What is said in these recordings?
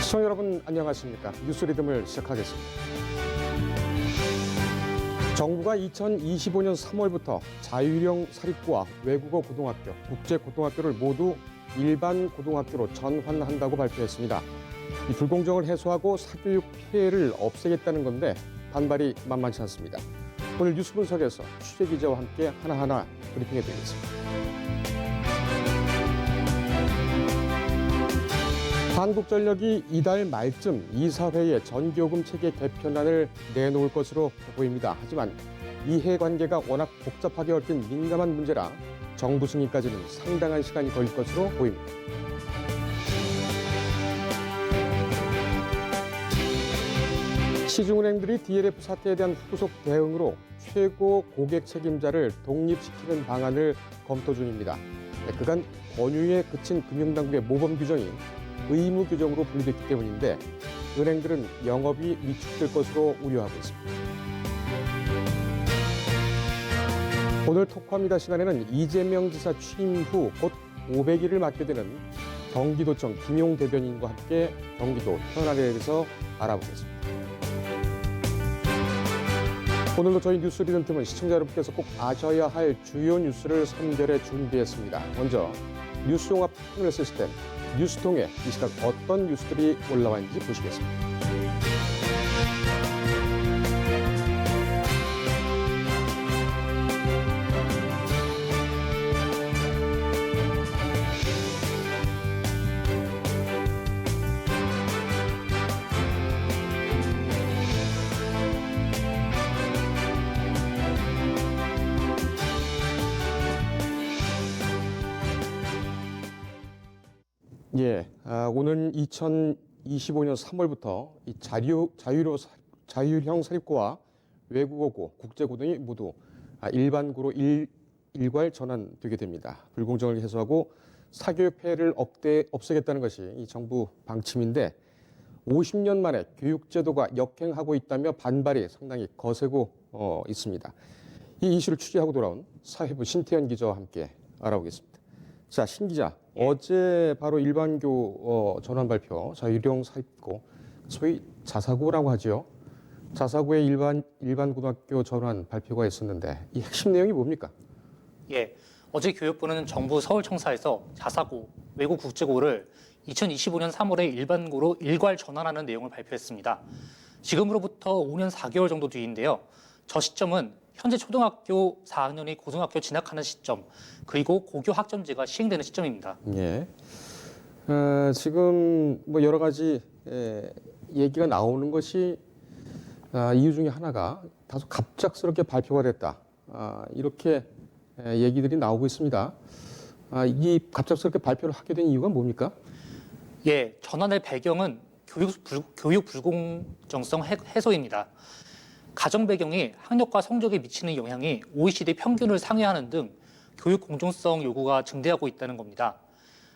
시청자 여러분 안녕하십니까? 뉴스 리듬을 시작하겠습니다. 정부가 2025년 3월부터 자율형 사립고와 외국어 고등학교, 국제 고등학교를 모두 일반 고등학교로 전환한다고 발표했습니다. 이 불공정을 해소하고 사교육 피해를 없애겠다는 건데 반발이 만만치 않습니다. 오늘 뉴스 분석에서 취재 기자와 함께 하나하나 브리핑해 드리겠습니다. 한국전력이 이달 말쯤 이사회에 전기요금 체계 개편안을 내놓을 것으로 보입니다. 하지만 이해관계가 워낙 복잡하게 얽힌 민감한 문제라 정부 승인까지는 상당한 시간이 걸릴 것으로 보입니다. 시중은행들이 DLF 사태에 대한 후속 대응으로 최고 고객 책임자를 독립시키는 방안을 검토 중입니다. 그간 권유에 그친 금융당국의 모범 규정이 의무 규정으로 분리됐기 때문인데 은행들은 영업이 위축될 것으로 우려하고 있습니다. 오늘 톡합니다 시간에는 이재명 지사 취임 후 곧 500일을 맡게 되는 경기도청 김용 대변인과 함께 경기도 현안에 대해서 알아보겠습니다. 오늘도 저희 뉴스 리듬 팀은 시청자 여러분께서 꼭 아셔야 할 주요 뉴스를 선별해 준비했습니다. 먼저 뉴스 종합 편을 쓰실 때 뉴스통에 이 시각 어떤 뉴스들이 올라와 있는지 보시겠습니다. 오늘 2025년 3월부터 이 자율형 사립고와 외국어고, 국제고 등이 모두 일반고로 일괄 전환되게 됩니다. 불공정을 해소하고 사교육 폐해를 없애겠다는 것이 이 정부 방침인데 50년 만에 교육제도가 역행하고 있다며 반발이 상당히 거세고 있습니다. 이 이슈를 취재하고 돌아온 사회부 신태현 기자와 함께 알아보겠습니다. 자, 신 기자, 어제 바로 일반고 전환 발표, 자율형 사립고, 소위 자사고라고 하죠. 자사고의 일반 고등학교 전환 발표가 있었는데 이 핵심 내용이 뭡니까? 어제 교육부는 정부 서울청사에서 자사고, 외국 국제고를 2025년 3월에 일반고로 일괄 전환하는 내용을 발표했습니다. 지금으로부터 5년 4개월 정도 뒤인데요. 저 시점은 현재 초등학교 4학년이 고등학교 진학하는 시점, 그리고 고교 학점제가 시행되는 시점입니다. 지금 뭐 여러 가지 얘기가 나오는 것이 이유 중에 하나가 다소 갑작스럽게 발표가 됐다. 이렇게 얘기들이 나오고 있습니다. 이 갑작스럽게 발표를 하게 된 이유가 뭡니까? 전환의 배경은 교육 불공정성 해소입니다. 가정 배경이 학력과 성적에 미치는 영향이 OECD 평균을 상회하는 등 교육 공정성 요구가 증대하고 있다는 겁니다.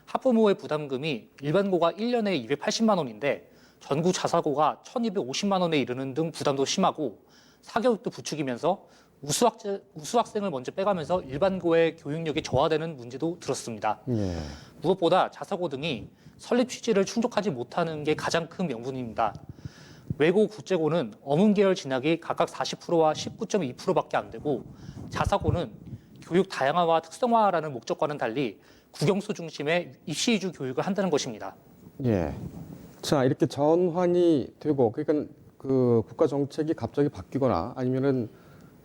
학부모의 부담금이 일반고가 1년에 280만 원인데 전국 자사고가 1,250만 원에 이르는 등 부담도 심하고 사교육도 부추기면서 우수학생을 먼저 빼가면서 일반고의 교육력이 저하되는 문제도 들었습니다. 무엇보다 자사고 등이 설립 취지를 충족하지 못하는 게 가장 큰 명분입니다. 외고 국제고는 어문계열 진학이 각각 40%와 19.2%밖에 안 되고 자사고는 교육 다양화와 특성화라는 목적과는 달리 국영수 중심의 입시 위주 교육을 한다는 것입니다. 자, 이렇게 전환이 되고 그러니까 그 국가 정책이 갑자기 바뀌거나 아니면은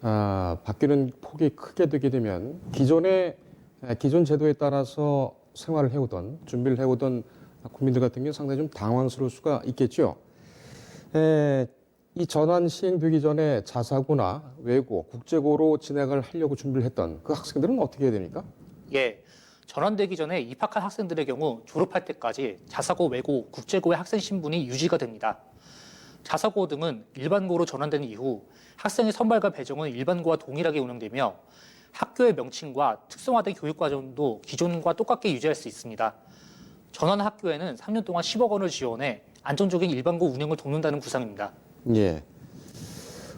바뀌는 폭이 크게 되게 되면 기존 제도에 따라서 생활을 해오던 준비를 해오던 국민들 같은 경우는 상당히 좀 당황스러울 수가 있겠죠. 이 전환 시행되기 전에 자사고나 외고, 국제고로 진학을 하려고 준비를 했던 그 학생들은 어떻게 해야 됩니까? 전환되기 전에 입학한 학생들의 경우 졸업할 때까지 자사고, 외고, 국제고의 학생 신분이 유지가 됩니다. 자사고 등은 일반고로 전환된 이후 학생의 선발과 배정은 일반고와 동일하게 운영되며 학교의 명칭과 특성화된 교육과정도 기존과 똑같게 유지할 수 있습니다. 전환 학교에는 3년 동안 10억 원을 지원해 안정적인 일반고 운영을 돕는다는 구상입니다.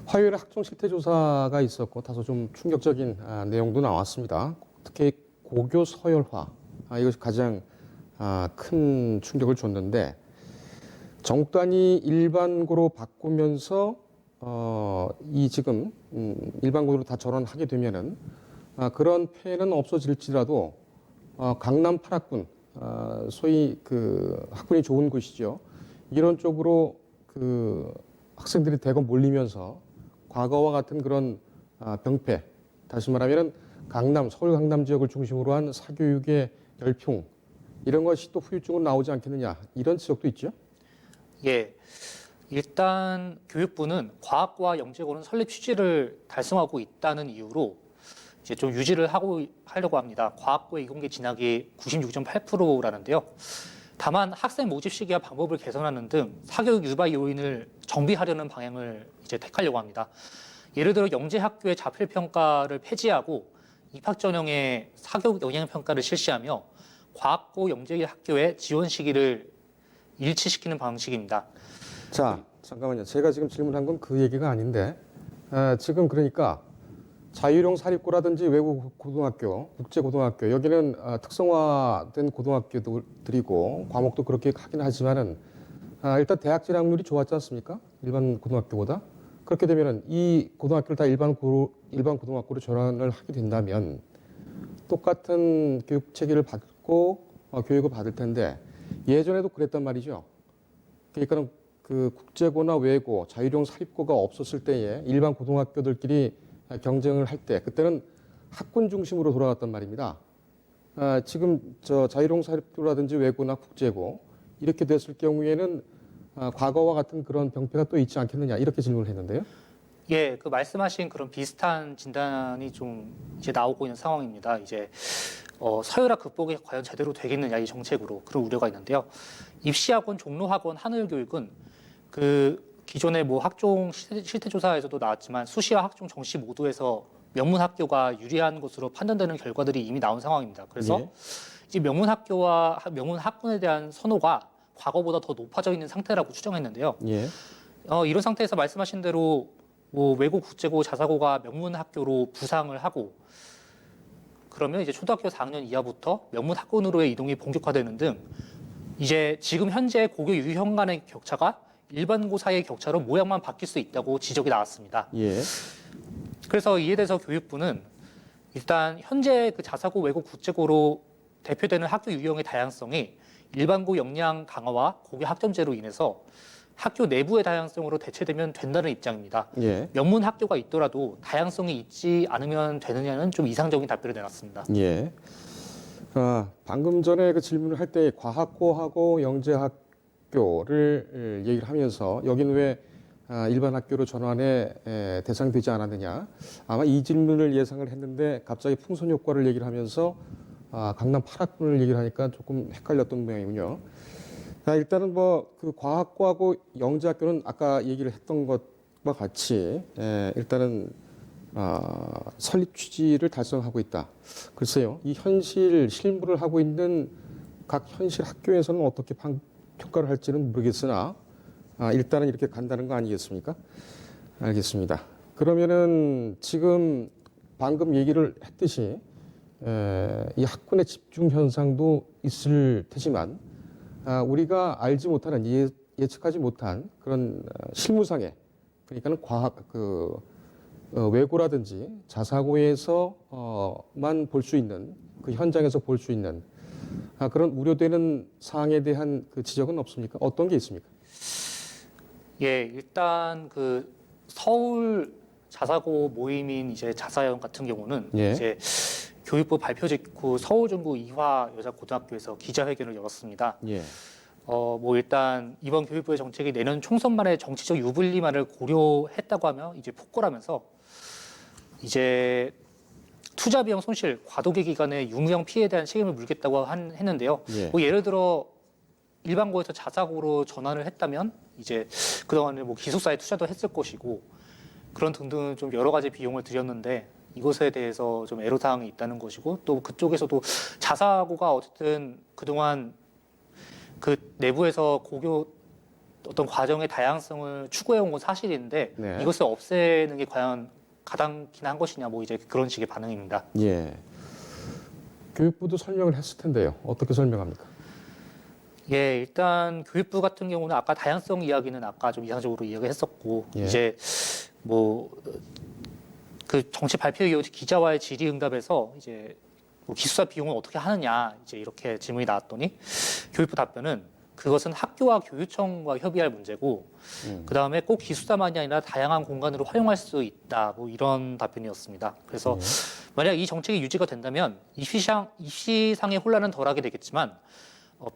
화요일에 학종 실태 조사가 있었고 다소 좀 충격적인 내용도 나왔습니다. 특히 고교 서열화 이것이 가장 큰 충격을 줬는데 정단이 일반고로 바꾸면서 이 지금 일반고로 다 전환하게 되면은 그런 폐는 없어질지라도 강남 8학군 소위 그 학군이 좋은 곳이죠. 이런 쪽으로 그 학생들이 대거 몰리면서 과거와 같은 그런 병폐, 다시 말하면은 강남, 서울 강남 지역을 중심으로 한 사교육의 열풍 이런 것이 또 후유증으로 나오지 않겠느냐 이런 지적도 있죠. 예, 일단 교육부는 과학과 영재고는 설립 취지를 달성하고 있다는 이유로 이제 좀 유지를 하려고 합니다. 과학고의 이공계 진학이 96.8%라는데요. 다만 학생 모집 시기와 방법을 개선하는 등 사교육 유발 요인을 정비하려는 방향을 이제 택하려고 합니다. 예를 들어 영재학교의 자필평가를 폐지하고 입학 전형의 사교육 영향평가를 실시하며 과학고 영재학교의 지원 시기를 일치시키는 방식입니다. 자, 잠깐만요. 제가 지금 질문한 건 그 얘기가 아닌데 지금 그러니까 자율형 사립고라든지 외국 고등학교, 국제고등학교 여기는 특성화된 고등학교들이고 과목도 그렇게 하긴 하지만은 일단 대학 진학률이 좋았지 않습니까? 일반 고등학교보다. 그렇게 되면은 이 고등학교를 다 일반 고등학교로 전환을 하게 된다면 똑같은 교육 체계를 받고 교육을 받을 텐데 예전에도 그랬단 말이죠. 그러니까 그 국제고나 외고, 자율형 사립고가 없었을 때에 일반 고등학교들끼리 경쟁을 할 때 그때는 학군 중심으로 돌아갔단 말입니다. 지금 저 자율형 사립고라든지 외고나 국제고 이렇게 됐을 경우에는 과거와 같은 그런 병폐가 또 있지 않겠느냐 이렇게 질문을 했는데요. 예, 그 말씀하신 그런 비슷한 진단이 좀 이제 나오고 있는 상황입니다. 이제 서열화 극복이 과연 제대로 되겠느냐 이 정책으로 그런 우려가 있는데요. 입시학원, 종로학원, 하늘교육은 그 기존의 뭐 학종 실태조사에서도 나왔지만 수시와 학종 정시 모두에서 명문학교가 유리한 것으로 판단되는 결과들이 이미 나온 상황입니다. 그래서 예. 이제 명문학교와 명문학군에 대한 선호가 과거보다 더 높아져 있는 상태라고 추정했는데요. 예. 이런 상태에서 말씀하신 대로 뭐 외고, 국제고, 자사고가 명문학교로 부상을 하고 그러면 이제 초등학교 4학년 이하부터 명문학군으로의 이동이 본격화되는 등 이제 지금 현재 고교 유형 간의 격차가 일반고 사이의 격차로 모양만 바뀔 수 있다고 지적이 나왔습니다. 예. 그래서 이에 대해서 교육부는 일단 현재 그 자사고, 외고, 국제고로 대표되는 학교 유형의 다양성이 일반고 역량 강화와 고교 학점제로 인해서 학교 내부의 다양성으로 대체되면 된다는 입장입니다. 예. 명문 학교가 있더라도 다양성이 있지 않으면 되느냐는 좀 이상적인 답변을 내놨습니다. 예. 방금 전에 그 질문을 할 때 과학고하고 영재학교를 얘기를 하면서 여긴 왜 일반 학교로 전환에 대상되지 않았느냐. 아마 이 질문을 예상을 했는데 갑자기 풍선 효과를 얘기를 하면서 강남 8학군을 얘기를 하니까 조금 헷갈렸던 모양이군요. 일단은 뭐 그 과학고하고 영재학교는 아까 얘기를 했던 것과 같이 일단은 설립 취지를 달성하고 있다. 글쎄요, 이 현실 실무를 하고 있는 각 현실 학교에서는 어떻게 평가를 할지는 모르겠으나 일단은 이렇게 간다는 거 아니겠습니까? 알겠습니다. 그러면은 지금 방금 얘기를 했듯이 이 학군의 집중 현상도 있을 테지만 우리가 알지 못하는 예측하지 못한 그런 실무상의 그러니까는 과학 외고라든지 자사고에서만 볼 수 있는 그 현장에서 볼 수 있는 그런 우려되는 사항에 대한 그 지적은 없습니까? 어떤 게 있습니까? 예, 일단 그 서울 자사고 모임인 이제 자사형 같은 경우는 예. 이제 교육부 발표 직후 서울중구 이화 여자고등학교에서 기자회견을 열었습니다. 예. 뭐 일단 이번 교육부의 정책이 내년 총선 만에 정치적 유불리만을 고려했다고 하며 이제 폭거하면서 이제 투자 비용 손실, 과도기 기간의 유무형 피해에 대한 책임을 물겠다고 했는데요. 예. 뭐 예를 들어 일반고에서 자사고로 전환을 했다면 이제 그동안에 뭐 기숙사에 투자도 했을 것이고 그런 등등 좀 여러 가지 비용을 들였는데 이것에 대해서 좀 애로사항이 있다는 것이고 또 그쪽에서도 자사고가 어쨌든 그동안 그 내부에서 고교 어떤 과정의 다양성을 추구해온 건 사실인데 네. 이것을 없애는 게 과연 가당키나 한 것이냐 뭐 이제 그런 식의 반응입니다. 예. 교육부도 설명을 했을 텐데요. 어떻게 설명합니까? 예, 일단 교육부 같은 경우는 아까 다양성 이야기는 아까 좀 이상적으로 이야기했었고 예. 이제 뭐 그 정치 발표 이후 기자와의 질의응답에서 이제 뭐 기숙사 비용을 어떻게 하느냐 이제 이렇게 질문이 나왔더니 교육부 답변은 그것은 학교와 교육청과 협의할 문제고 그 다음에 꼭 기숙사만이 아니라 다양한 공간으로 활용할 수 있다 뭐 이런 답변이었습니다. 그래서 만약 이 정책이 유지가 된다면 입시상의 혼란은 덜하게 되겠지만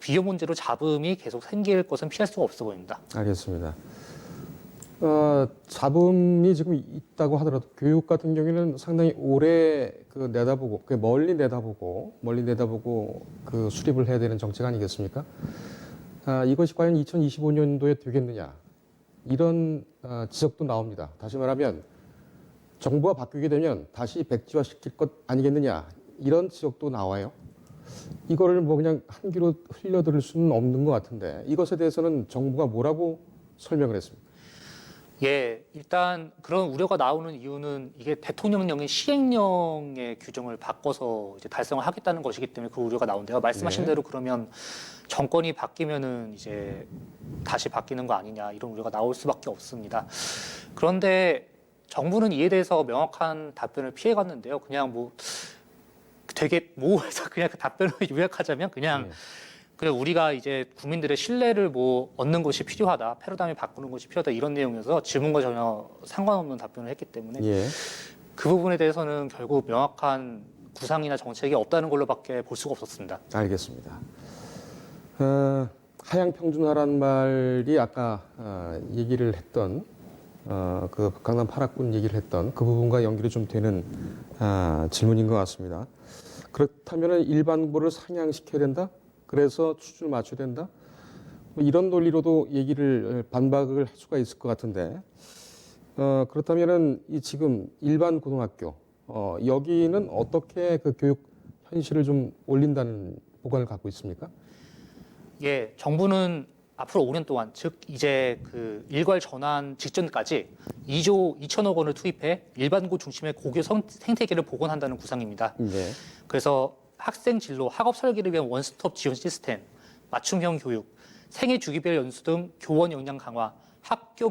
비용 문제로 잡음이 계속 생길 것은 피할 수가 없어 보입니다. 알겠습니다. 잡음이 지금 있다고 하더라도 교육 같은 경우에는 상당히 오래 내다보고 멀리 내다보고 그 수립을 해야 되는 정책 아니겠습니까? 이것이 과연 2025년도에 되겠느냐 이런 지적도 나옵니다. 다시 말하면 정부가 바뀌게 되면 다시 백지화시킬 것 아니겠느냐 이런 지적도 나와요. 이거를 뭐 그냥 한 귀로 흘려들을 수는 없는 것 같은데 이것에 대해서는 정부가 뭐라고 설명을 했습니까? 예, 일단 그런 우려가 나오는 이유는 이게 대통령령의 시행령의 규정을 바꿔서 이제 달성을 하겠다는 것이기 때문에 그 우려가 나온대요. 말씀하신 네. 대로 그러면 정권이 바뀌면은 이제 다시 바뀌는 거 아니냐 이런 우려가 나올 수밖에 없습니다. 그런데 정부는 이에 대해서 명확한 답변을 피해갔는데요. 그냥 뭐 되게 모호해서 그냥 그 답변을 요약하자면 그냥 우리가 이제 국민들의 신뢰를 뭐 얻는 것이 필요하다, 패러다임을 바꾸는 것이 필요하다 이런 내용이어서 질문과 전혀 상관없는 답변을 했기 때문에 예. 그 부분에 대해서는 결국 명확한 구상이나 정책이 없다는 걸로밖에 볼 수가 없었습니다. 알겠습니다. 하향 평준화란 말이 아까 얘기를 했던 그 강남 8학군 얘기를 했던 그 부분과 연결이 좀 되는 질문인 것 같습니다. 그렇다면 일반고를 상향시켜야 된다? 그래서 수준을 맞춰야 된다? 뭐 이런 논리로도 얘기를 반박을 할 수가 있을 것 같은데 그렇다면은 이 지금 일반 고등학교 여기는 어떻게 그 교육 현실을 좀 올린다는 보관을 갖고 있습니까? 예, 정부는 앞으로 5년 동안, 즉 이제 그 일괄 전환 직전까지 2조 2천억 원을 투입해 일반고 중심의 고교 생태계를 복원한다는 구상입니다. 네. 그래서 학생 진로, 학업 설계를 위한 원스톱 지원 시스템, 맞춤형 교육, 생애 주기별 연수 등 교원 역량 강화, 학교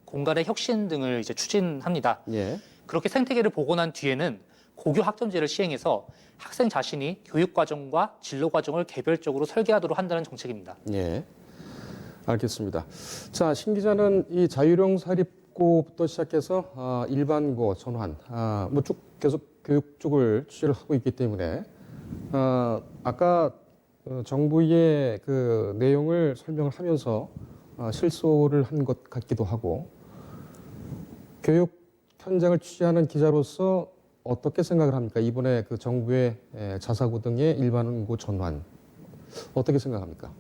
공간의 혁신 등을 이제 추진합니다. 예. 그렇게 생태계를 복원한 뒤에는 고교 학점제를 시행해서 학생 자신이 교육 과정과 진로 과정을 개별적으로 설계하도록 한다는 정책입니다. 예. 알겠습니다. 자, 신 기자는 이 자율형 사립고부터 시작해서 일반고 전환, 뭐 쭉 계속 교육 쪽을 취재를 하고 있기 때문에 아까 정부의 그 내용을 설명을 하면서 실소를 한 것 같기도 하고 교육 현장을 취재하는 기자로서 어떻게 생각을 합니까? 이번에 그 정부의 자사고 등의 일반고 전환 어떻게 생각합니까?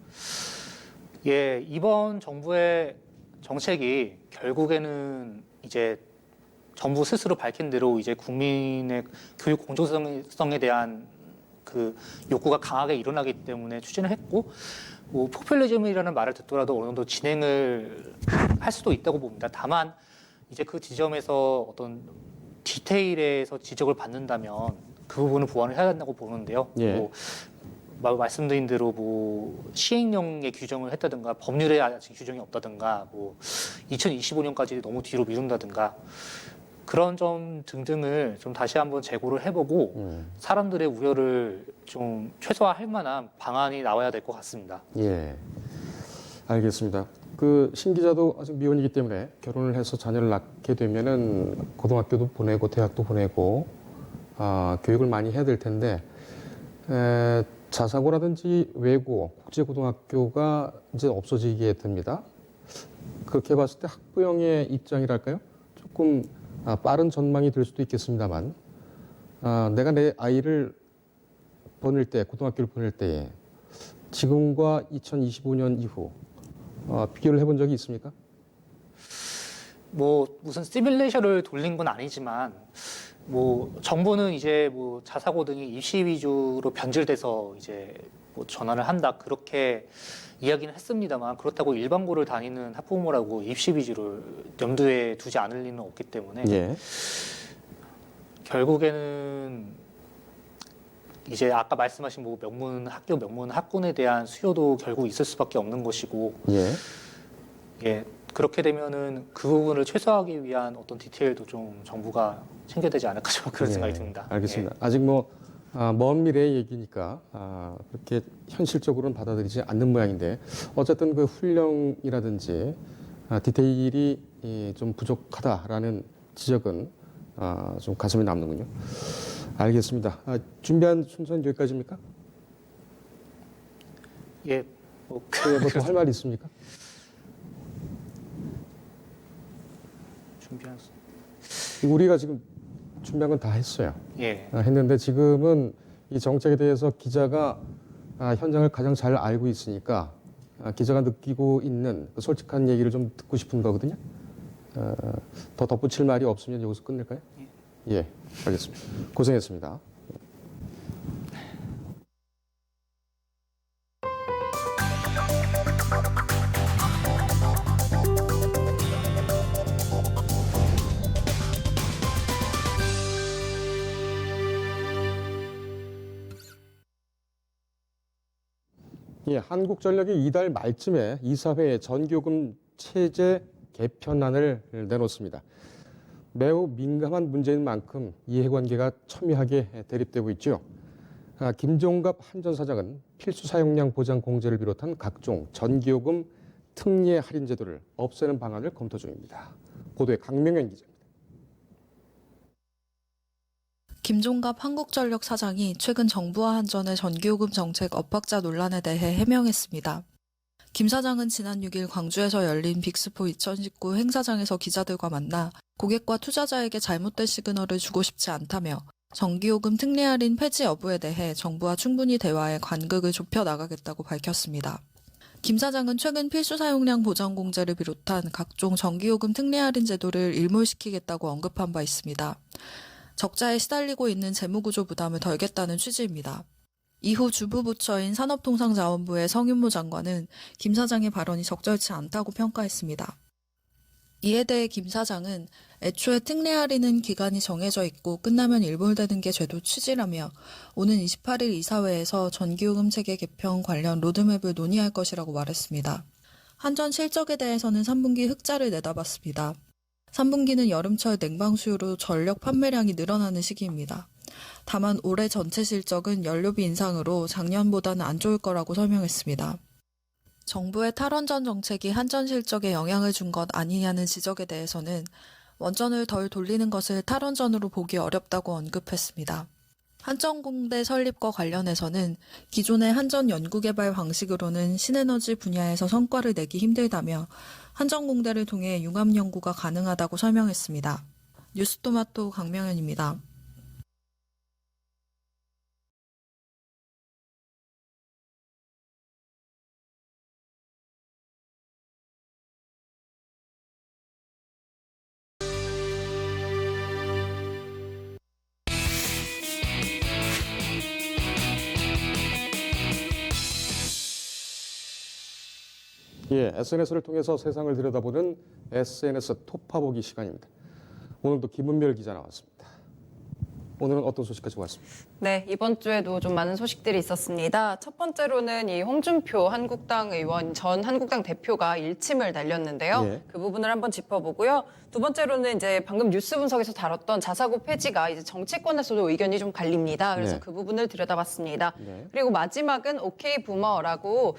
예, 이번 정부의 정책이 결국에는 이제 정부 스스로 밝힌 대로 이제 국민의 교육 공정성에 대한 그 욕구가 강하게 일어나기 때문에 추진을 했고, 뭐 포퓰리즘이라는 말을 듣더라도 어느 정도 진행을 할 수도 있다고 봅니다. 다만 이제 그 지점에서 어떤 디테일에서 지적을 받는다면 그 부분을 보완을 해야 된다고 보는데요. 예. 말씀드린 대로 뭐 시행령의 규정을 했다든가 법률에 아직 규정이 없다든가 뭐 2025년까지 너무 뒤로 미룬다든가 그런 점 등등을 좀 다시 한번 재고를 해보고 사람들의 우려를 좀 최소화할 만한 방안이 나와야 될 것 같습니다. 예. 알겠습니다. 그 신 기자도 아직 미혼이기 때문에 결혼을 해서 자녀를 낳게 되면은 고등학교도 보내고 대학도 보내고 교육을 많이 해야 될 텐데 자사고라든지 외고, 국제고등학교가 이제 없어지게 됩니다. 그렇게 봤을 때 학부형의 입장이랄까요? 조금 빠른 전망이 될 수도 있겠습니다만 내가 내 아이를 보낼 때, 고등학교를 보낼 때에 지금과 2025년 이후 비교를 해본 적이 있습니까? 뭐 무슨 시뮬레이션을 돌린 건 아니지만 뭐 정부는 이제 뭐 자사고 등이 입시 위주로 변질돼서 이제 뭐 전환을 한다 그렇게 이야기는 했습니다만 그렇다고 일반고를 다니는 학부모라고 입시 위주를 염두에 두지 않을 리는 없기 때문에 예. 결국에는 이제 아까 말씀하신 뭐 학교 명문 학군에 대한 수요도 결국 있을 수밖에 없는 것이고, 예. 예, 그렇게 되면은 그 부분을 최소화하기 위한 어떤 디테일도 좀 정부가 챙겨야 되지 않을까 좀 그런 예, 생각이 듭니다. 알겠습니다. 아직 뭐 먼 미래의 얘기니까 그렇게 현실적으로는 받아들이지 않는 모양인데 어쨌든 그 훈령이라든지 디테일이 좀 부족하다라는 지적은 좀 가슴에 남는군요. 알겠습니다. 준비한 순서는 여기까지입니까? 예, 뭐 뭐더 할 말이 있습니까? 준비한 우리가 지금 준비한 건 다 했어요. 예, 했는데 지금은 이 정책에 대해서 기자가 현장을 가장 잘 알고 있으니까 기자가 느끼고 있는 그 솔직한 얘기를 좀 듣고 싶은 거거든요. 더 덧붙일 말이 없으면 여기서 끝낼까요? 예, 알겠습니다. 고생했습니다. 예, 한국전력이 이달 말쯤에 이사회에 전기요금 체제 개편안을 내놓습니다. 매우 민감한 문제인 만큼 이해관계가 첨예하게 대립되고 있죠. 김종갑 한전사장은 필수 사용량 보장 공제를 비롯한 각종 전기요금 특례 할인 제도를 없애는 방안을 검토 중입니다. 보도에 강명현 기자입니다. 김종갑 한국전력 사장이 최근 정부와 한전의 전기요금 정책 엇박자 논란에 대해 해명했습니다. 김 사장은 지난 6일 광주에서 열린 빅스포 2019 행사장에서 기자들과 만나 고객과 투자자에게 잘못된 시그널을 주고 싶지 않다며 전기요금 특례 할인 폐지 여부에 대해 정부와 충분히 대화해 간극을 좁혀 나가겠다고 밝혔습니다. 김 사장은 최근 필수 사용량 보장 공제를 비롯한 각종 전기요금 특례 할인 제도를 일몰시키겠다고 언급한 바 있습니다. 적자에 시달리고 있는 재무구조 부담을 덜겠다는 취지입니다. 이후 주부부처인 산업통상자원부의 성윤모 장관은 김 사장의 발언이 적절치 않다고 평가했습니다. 이에 대해 김 사장은 애초에 특례 할인은 기간이 정해져 있고 끝나면 일몰되는 게 제도 취지라며 오는 28일 이사회에서 전기요금 체계 개편 관련 로드맵을 논의할 것이라고 말했습니다. 한전 실적에 대해서는 3분기 흑자를 내다봤습니다. 3분기는 여름철 냉방 수요로 전력 판매량이 늘어나는 시기입니다. 다만 올해 전체 실적은 연료비 인상으로 작년보다는 안 좋을 거라고 설명했습니다. 정부의 탈원전 정책이 한전 실적에 영향을 준 것 아니냐는 지적에 대해서는 원전을 덜 돌리는 것을 탈원전으로 보기 어렵다고 언급했습니다. 한전공대 설립과 관련해서는 기존의 한전 연구개발 방식으로는 신에너지 분야에서 성과를 내기 힘들다며 한전공대를 통해 융합 연구가 가능하다고 설명했습니다. 뉴스토마토 강명현입니다. 예, SNS를 통해서 세상을 들여다보는 SNS 톱파보기 시간입니다. 오늘도 김은별 기자 나왔습니다. 오늘은 어떤 소식 가지고 왔습니까? 네, 이번 주에도 좀 많은 소식들이 있었습니다. 첫 번째로는 이 홍준표 한국당 의원, 전 한국당 대표가 일침을 날렸는데요. 예. 그 부분을 한번 짚어보고요. 두 번째로는 이제 방금 뉴스 분석에서 다뤘던 자사고 폐지가 이제 정치권에서도 의견이 좀 갈립니다. 그래서 네. 그 부분을 들여다봤습니다. 네. 그리고 마지막은 오케이 부머라고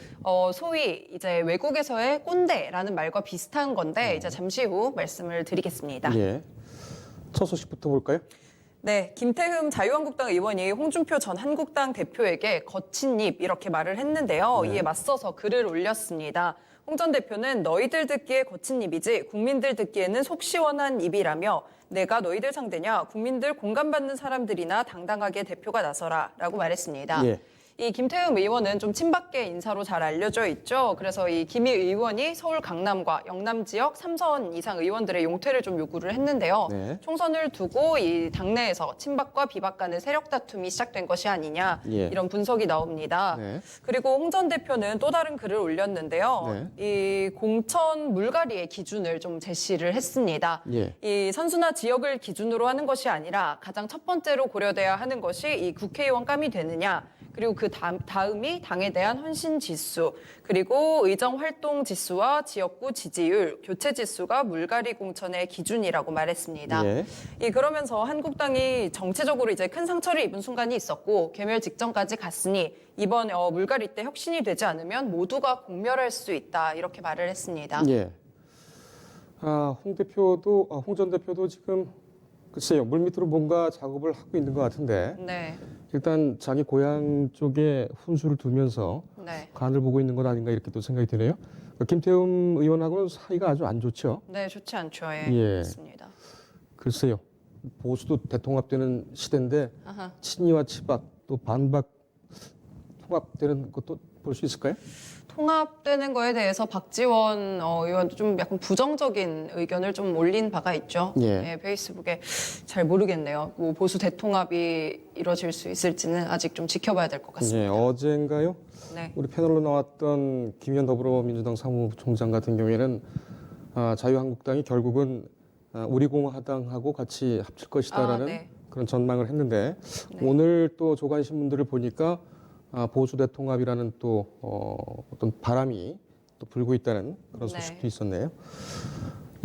소위 이제 외국에서의 꼰대라는 말과 비슷한 건데 이제 잠시 후 말씀을 드리겠습니다. 예. 첫 소식부터 볼까요? 네, 김태흠 자유한국당 의원이 홍준표 전 한국당 대표에게 거친 입 이렇게 말을 했는데요. 네. 이에 맞서서 글을 올렸습니다. 홍 전 대표는 너희들 듣기에 거친 입이지 국민들 듣기에는 속 시원한 입이라며 내가 너희들 상대냐 국민들 공감받는 사람들이나 당당하게 대표가 나서라 라고 말했습니다. 예. 이 김태흠 의원은 좀 친박계 인사로 잘 알려져 있죠. 그래서 이 김희 의원이 서울 강남과 영남 지역 3선 이상 의원들의 용퇴를 좀 요구를 했는데요. 네. 총선을 두고 이 당내에서 친박과 비박 간의 세력 다툼이 시작된 것이 아니냐 예. 이런 분석이 나옵니다. 네. 그리고 홍 전 대표는 또 다른 글을 올렸는데요. 이 공천 물갈이의 기준을 좀 제시를 했습니다. 예. 이 선수나 지역을 기준으로 하는 것이 아니라 가장 첫 번째로 고려돼야 하는 것이 이 국회의원감이 되느냐, 그리고 그 다음이 당에 대한 헌신 지수, 그리고 의정 활동 지수와 지역구 지지율, 교체 지수가 물갈이 공천의 기준이라고 말했습니다. 예. 그러면서 한국당이 정치적으로 이제 큰 상처를 입은 순간이 있었고 괴멸 직전까지 갔으니 이번 물갈이 때 혁신이 되지 않으면 모두가 공멸할 수 있다 이렇게 말을 했습니다. 예. 홍 전 대표도 지금 글쎄요, 물밑으로 뭔가 작업을 하고 있는 것 같은데 네, 일단 자기 고향 쪽에 훈수를 두면서 네, 간을 보고 있는 것 아닌가 이렇게 또 생각이 드네요. 김태흠 의원하고는 사이가 아주 안 좋죠. 네, 좋지 않죠. 예. 그렇습니다. 글쎄요, 보수도 대통합되는 시대인데 아하. 친이와 치박 또 반박 통합되는 것도 볼 수 있을까요? 통합되는 거에 대해서 박지원 의원도 좀 약간 부정적인 의견을 좀 올린 바가 있죠. 예. 네, 페이스북에 잘 모르겠네요. 뭐 보수 대통합이 이루어질 수 있을지는 아직 좀 지켜봐야 될 것 같습니다. 예, 어젠가요? 네. 우리 패널로 나왔던 김현 더불어민주당 사무총장 같은 경우에는 자유한국당이 결국은 우리공화당하고 같이 합칠 것이다라는 네. 그런 전망을 했는데 네. 오늘 또 조간 신문들을 보니까 보수 대통합이라는 또 어떤 바람이 또 불고 있다는 그런 네. 소식도 있었네요.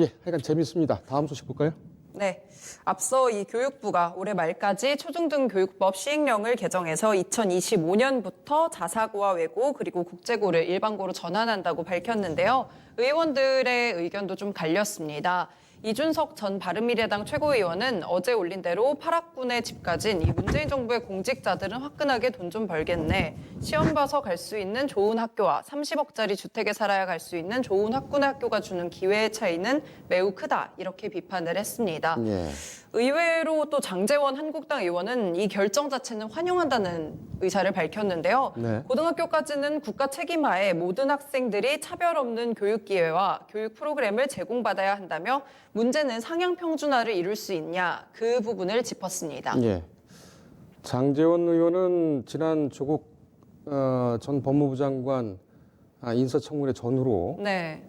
예, 하여간 재밌습니다. 다음 소식 볼까요? 네. 앞서 이 교육부가 올해 말까지 초중등교육법 시행령을 개정해서 2025년부터 자사고와 외고 그리고 국제고를 일반고로 전환한다고 밝혔는데요. 의원들의 의견도 좀 갈렸습니다. 이준석 전 바른미래당 최고위원은 어제 올린 대로 파락군의 집까진 이 문재인 정부의 공직자들은 화끈하게 돈 좀 벌겠네. 시험 봐서 갈 수 있는 좋은 학교와 30억짜리 주택에 살아야 갈 수 있는 좋은 학군의 학교가 주는 기회의 차이는 매우 크다. 이렇게 비판을 했습니다. 예. 의외로 또 장제원 한국당 의원은 이 결정 자체는 환영한다는 의사를 밝혔는데요. 네. 고등학교까지는 국가 책임하에 모든 학생들이 차별 없는 교육 기회와 교육 프로그램을 제공받아야 한다며 문제는 상향 평준화를 이룰 수 있냐 그 부분을 짚었습니다. 예. 장제원 의원은 지난 조국 전 법무부 장관 인사청문회 전후로 네,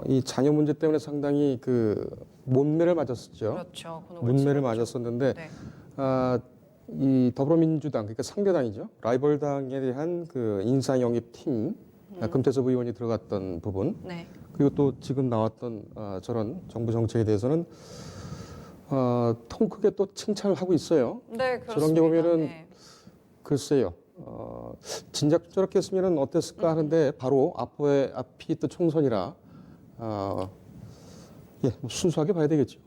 이 자녀 문제 때문에 상당히 그 못매를 맞았었죠. 그렇죠. 문매를 맞았었는데 네. 이 더불어민주당 그러니까 상대당이죠. 라이벌당에 대한 그 인사 영입 팀 금태섭 의원이 들어갔던 부분 네. 그리고 또 지금 나왔던 저런 정부 정책에 대해서는 통 크게 또 칭찬을 하고 있어요. 네, 그렇습니다. 저런 게 보면은 네. 글쎄요. 진작 저렇게 했으면 어땠을까 하는데 바로 앞이 또 총선이라 예, 뭐 순수하게 봐야 되겠죠.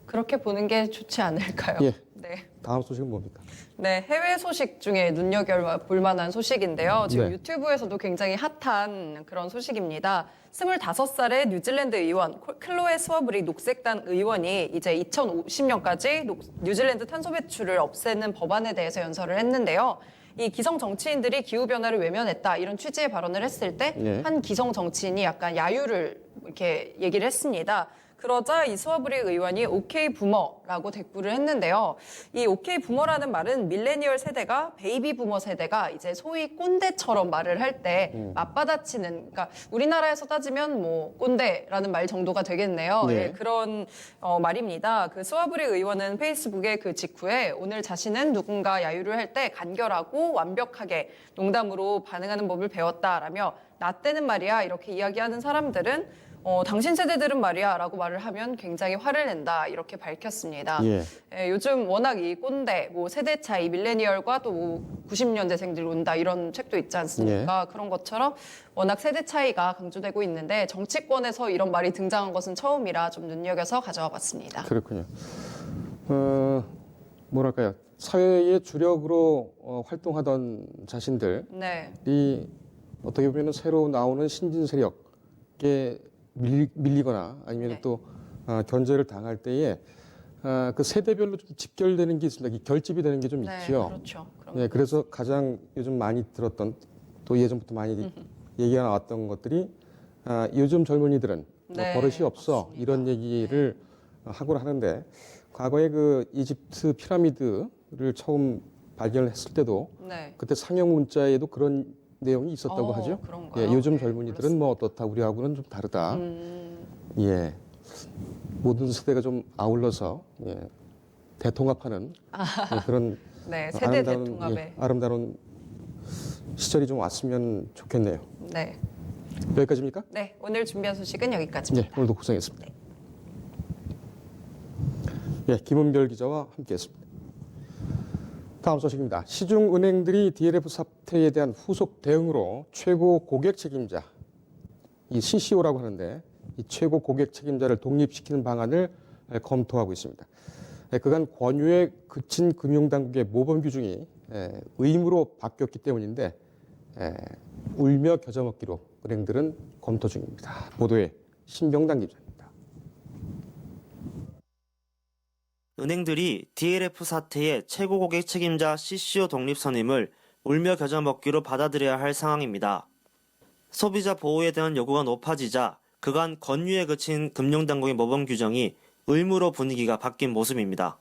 그렇게 보는 게 좋지 않을까요? 예. 네. 다음 소식은 뭡니까? 네, 해외 소식 중에 눈여겨볼 만한 소식인데요. 지금 네. 유튜브에서도 굉장히 핫한 그런 소식입니다. 25살의 뉴질랜드 의원 클로에 스워브리 녹색당 의원이 이제 2050년까지 뉴질랜드 탄소 배출을 없애는 법안에 대해서 연설을 했는데요. 이 기성 정치인들이 기후 변화를 외면했다 이런 취지의 발언을 했을 때 한 네. 기성 정치인이 약간 야유를 이렇게 얘기를 했습니다. 그러자 이 스워브리 의원이 오케이 부머라고 대꾸를 했는데요. 이 오케이 부머라는 말은 밀레니얼 세대가 베이비 부머 세대가 이제 소위 꼰대처럼 말을 할 때 맞받아치는, 그러니까 우리나라에서 따지면 뭐 꼰대라는 말 정도가 되겠네요. 네. 예, 그런 말입니다. 그 스워브리 의원은 페이스북에 그 직후에 오늘 자신은 누군가 야유를 할 때 간결하고 완벽하게 농담으로 반응하는 법을 배웠다라며 나 때는 말이야 이렇게 이야기하는 사람들은 당신 세대들은 말이야 라고 말을 하면 굉장히 화를 낸다 이렇게 밝혔습니다. 예. 예, 요즘 워낙 이 꼰대, 뭐 세대 차이, 밀레니얼과 또 90년대생들 온다 이런 책도 있지 않습니까? 그런 것처럼 워낙 세대 차이가 강조되고 있는데 정치권에서 이런 말이 등장한 것은 처음이라 좀 눈여겨서 가져와 봤습니다. 그렇군요. 뭐랄까요? 사회의 주력으로 활동하던 자신들이 네, 어떻게 보면 새로 나오는 신진 세력에 밀리거나 아니면 네. 또 견제를 당할 때에 그 세대별로 좀 집결되는 게 있습니다. 이 결집이 되는 게 좀 네, 있죠. 그렇죠. 그럼 네, 그래서 가장 요즘 많이 들었던 또 예전부터 많이 얘기가 나왔던 것들이 요즘 젊은이들은 네, 버릇이 없어 맞습니다. 이런 얘기를 하곤 하는데 과거에 그 이집트 피라미드를 처음 발견했을 때도 네. 그때 상형 문자에도 그런 내용이 있었다고 하죠. 그런가요? 예, 요즘 네, 몰랐습니다. 뭐 어떻다 우리하고는 좀 다르다. 예, 모든 세대가 좀 아울러서 대통합하는 그런 네, 세대 아름다운, 대통합에. 아름다운 시절이 좀 왔으면 좋겠네요. 네. 여기까지입니까? 네, 오늘 준비한 소식은 여기까지입니다. 네, 오늘도 고생했습니다. 예, 김은별 기자와 함께했습니다. 다음 소식입니다. 시중은행들이 DLF 사태에 대한 후속 대응으로 최고 고객 책임자, 이 CCO라고 하는데 이 최고 고객 책임자를 독립시키는 방안을 검토하고 있습니다. 그간 권유에 그친 금융당국의 모범 규정이 의무로 바뀌었기 때문인데 울며 겨자 먹기로 은행들은 검토 중입니다. 보도에 신병당 기자입니다. 은행들이 DLF 사태의 최고 고객 책임자 CCO 독립 선임을 울며 겨자 먹기로 받아들여야 할 상황입니다. 소비자 보호에 대한 요구가 높아지자 그간 권유에 그친 금융당국의 모범 규정이 의무로 분위기가 바뀐 모습입니다.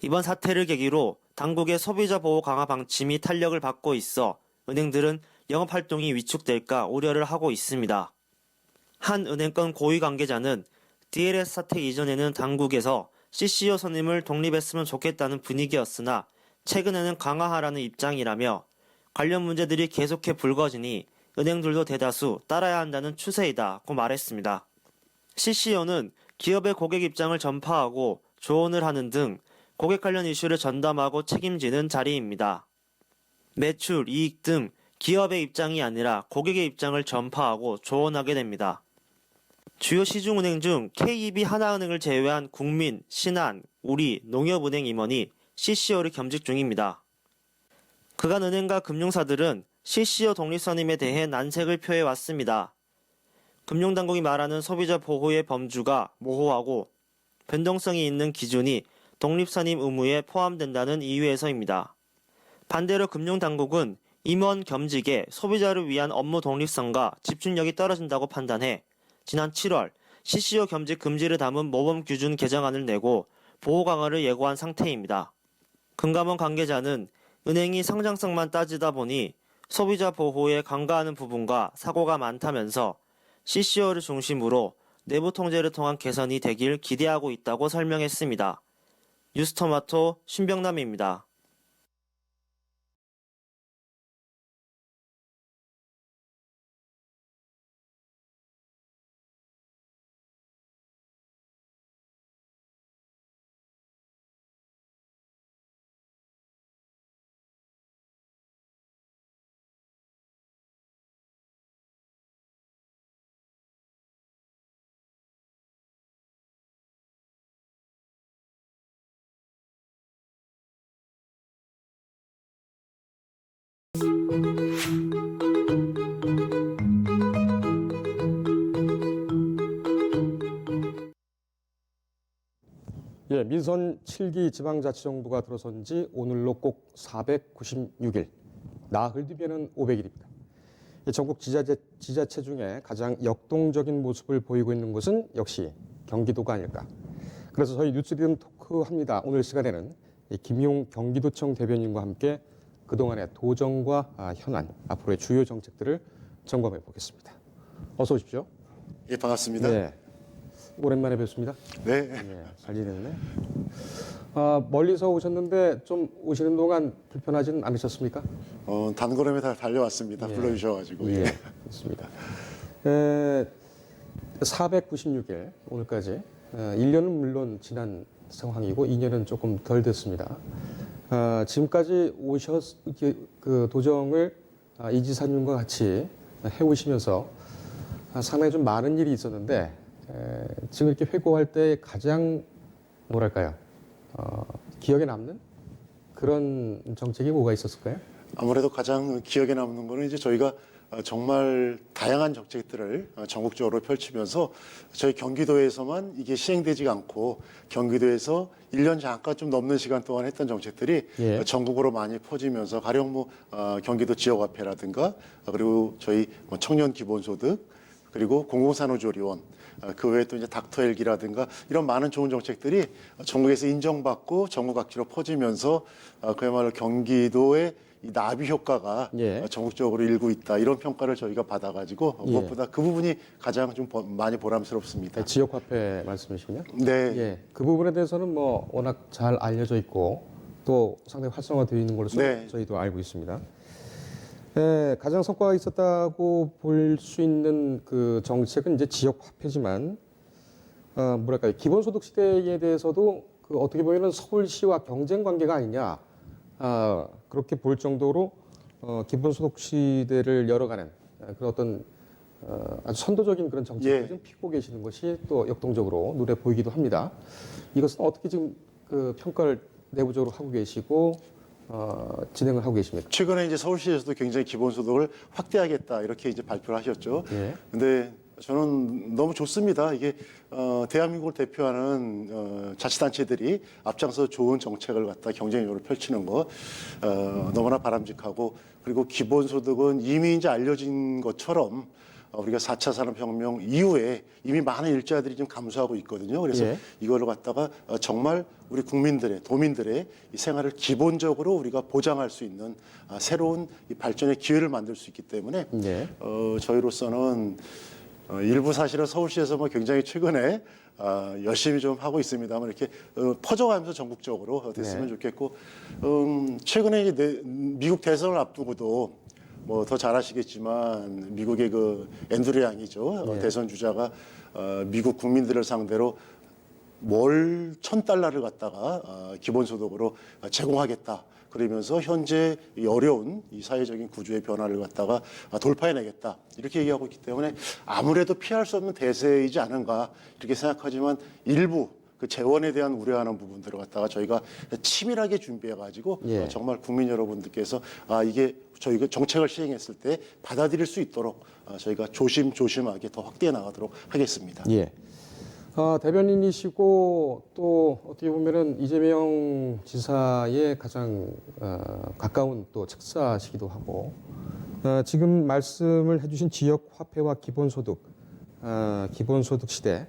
이번 사태를 계기로 당국의 소비자 보호 강화 방침이 탄력을 받고 있어 은행들은 영업활동이 위축될까 우려를 하고 있습니다. 한 은행권 고위 관계자는 DLF 사태 이전에는 당국에서 CCO 선임을 독립했으면 좋겠다는 분위기였으나 최근에는 강화하라는 입장이라며 관련 문제들이 계속해 불거지니 은행들도 대다수 따라야 한다는 추세이다고 말했습니다. CCO는 기업의 고객 입장을 전파하고 조언을 하는 등 고객 관련 이슈를 전담하고 책임지는 자리입니다. 매출, 이익 등 기업의 입장이 아니라 고객의 입장을 전파하고 조언하게 됩니다. 주요 시중은행 중 KB 하나은행을 제외한 국민, 신한, 우리, 농협은행 임원이 CCO를 겸직 중입니다. 그간 은행과 금융사들은 CCO 독립선임에 대해 난색을 표해왔습니다. 금융당국이 말하는 소비자 보호의 범주가 모호하고 변동성이 있는 기준이 독립선임 의무에 포함된다는 이유에서입니다. 반대로 금융당국은 임원 겸직에 소비자를 위한 업무 독립성과 집중력이 떨어진다고 판단해 지난 7월 CCO 겸직 금지를 담은 모범 규준 개정안을 내고 보호 강화를 예고한 상태입니다. 금감원 관계자는 은행이 성장성만 따지다 보니 소비자 보호에 간과하는 부분과 사고가 많다면서 CCO를 중심으로 내부 통제를 통한 개선이 되길 기대하고 있다고 설명했습니다. 뉴스토마토 신병남입니다. 예, 민선 7기 지방자치정부가 들어선 지 오늘로 꼭 496일, 나흘 뒤면은 500일입니다. 전국 지자체 중에 가장 역동적인 모습을 보이고 있는 곳은 역시 경기도가 아닐까. 그래서 저희 뉴스리듬 토크합니다. 오늘 시간에는 김용 경기도청 대변인과 함께 그동안의 도정과 현안, 앞으로의 주요 정책들을 점검해 보겠습니다. 어서 오십시오. 예, 반갑습니다. 네, 오랜만에 뵙습니다. 네. 예, 잘 지냈네. 멀리서 오셨는데 좀 오시는 동안 불편하지는 않으셨습니까? 단걸음에 다 달려왔습니다. 예. 불러주셔가지고. 예, 그렇습니다. 496일 오늘까지 1년은 물론 지난 상황이고 2년은 조금 덜 됐습니다. 지금까지 그 도정을 이 지사님과 같이 해오시면서 상당히 좀 많은 일이 있었는데 지금 이렇게 회고할 때 가장 뭐랄까요? 기억에 남는 그런 정책이 뭐가 있었을까요? 아무래도 가장 기억에 남는 거는 이제 저희가 정말 다양한 정책들을 전국적으로 펼치면서 저희 경기도에서만 이게 시행되지 않고 경기도에서 1년 잠깐 좀 넘는 시간 동안 했던 정책들이 예. 전국으로 많이 퍼지면서 가령 뭐 경기도 지역화폐라든가 그리고 저희 뭐 청년 기본소득 그리고 공공산후조리원 그 외에 또 이제 닥터 헬기라든가 이런 많은 좋은 정책들이 전국에서 인정받고 전국 각지로 퍼지면서 그야말로 경기도의 이 나비 효과가 예. 전국적으로 일고 있다 이런 평가를 저희가 받아가지고 예. 무엇보다 그 부분이 가장 좀 많이 보람스럽습니다. 지역화폐 말씀이시군요. 네. 예, 그 부분에 대해서는 뭐 워낙 잘 알려져 있고 또 상당히 활성화되어 있는 걸로 네. 저희도 알고 있습니다. 예, 가장 성과가 있었다고 볼 수 있는 그 정책은 이제 지역화폐지만, 뭐랄까요, 기본소득 시대에 대해서도 그 어떻게 보면은 서울시와 경쟁 관계가 아니냐, 그렇게 볼 정도로 기본소득 시대를 열어가는 그런 어떤 아주 선도적인 그런 정책을 예. 좀 피고 계시는 것이 또 역동적으로 눈에 보이기도 합니다. 이것은 어떻게 지금 그 평가를 내부적으로 하고 계시고 진행을 하고 계십니까? 최근에 이제 서울시에서도 굉장히 기본소득을 확대하겠다 이렇게 이제 발표를 하셨죠. 예. 근데 저는 너무 좋습니다. 이게 대한민국을 대표하는 자치단체들이 앞장서 좋은 정책을 갖다 경쟁력으로 펼치는 거 너무나 바람직하고 그리고 기본소득은 이미 이제 알려진 것처럼 우리가 4차 산업혁명 이후에 이미 많은 일자리들이 좀 감소하고 있거든요. 그래서 예. 이거를 갖다가 정말 우리 국민들의, 도민들의 이 생활을 기본적으로 우리가 보장할 수 있는 새로운 이 발전의 기회를 만들 수 있기 때문에 예. 저희로서는 일부 사실은 서울시에서 뭐 굉장히 최근에 열심히 좀 하고 있습니다만 이렇게 퍼져가면서 전국적으로 됐으면 네. 좋겠고 최근에 이제 미국 대선을 앞두고도 뭐 더 잘 아시겠지만 미국의 그 앤드류 양이죠. 예. 대선 주자가 미국 국민들을 상대로 월 1,000달러를 갖다가 기본소득으로 제공하겠다. 그러면서 현재 이 어려운 이 사회적인 구조의 변화를 갖다가 돌파해내겠다. 이렇게 얘기하고 있기 때문에 아무래도 피할 수 없는 대세이지 않은가 이렇게 생각하지만 일부 그 재원에 대한 우려하는 부분들을 갖다가 저희가 치밀하게 준비해가지고 예. 정말 국민 여러분들께서 이게 저희가 정책을 시행했을 때 받아들일 수 있도록 저희가 조심조심하게 더 확대해 나가도록 하겠습니다. 예. 대변인이시고 또 어떻게 보면은 이재명 지사의 가장 가까운 또 측사시기도 하고 지금 말씀을 해주신 지역 화폐와 기본소득, 기본소득 시대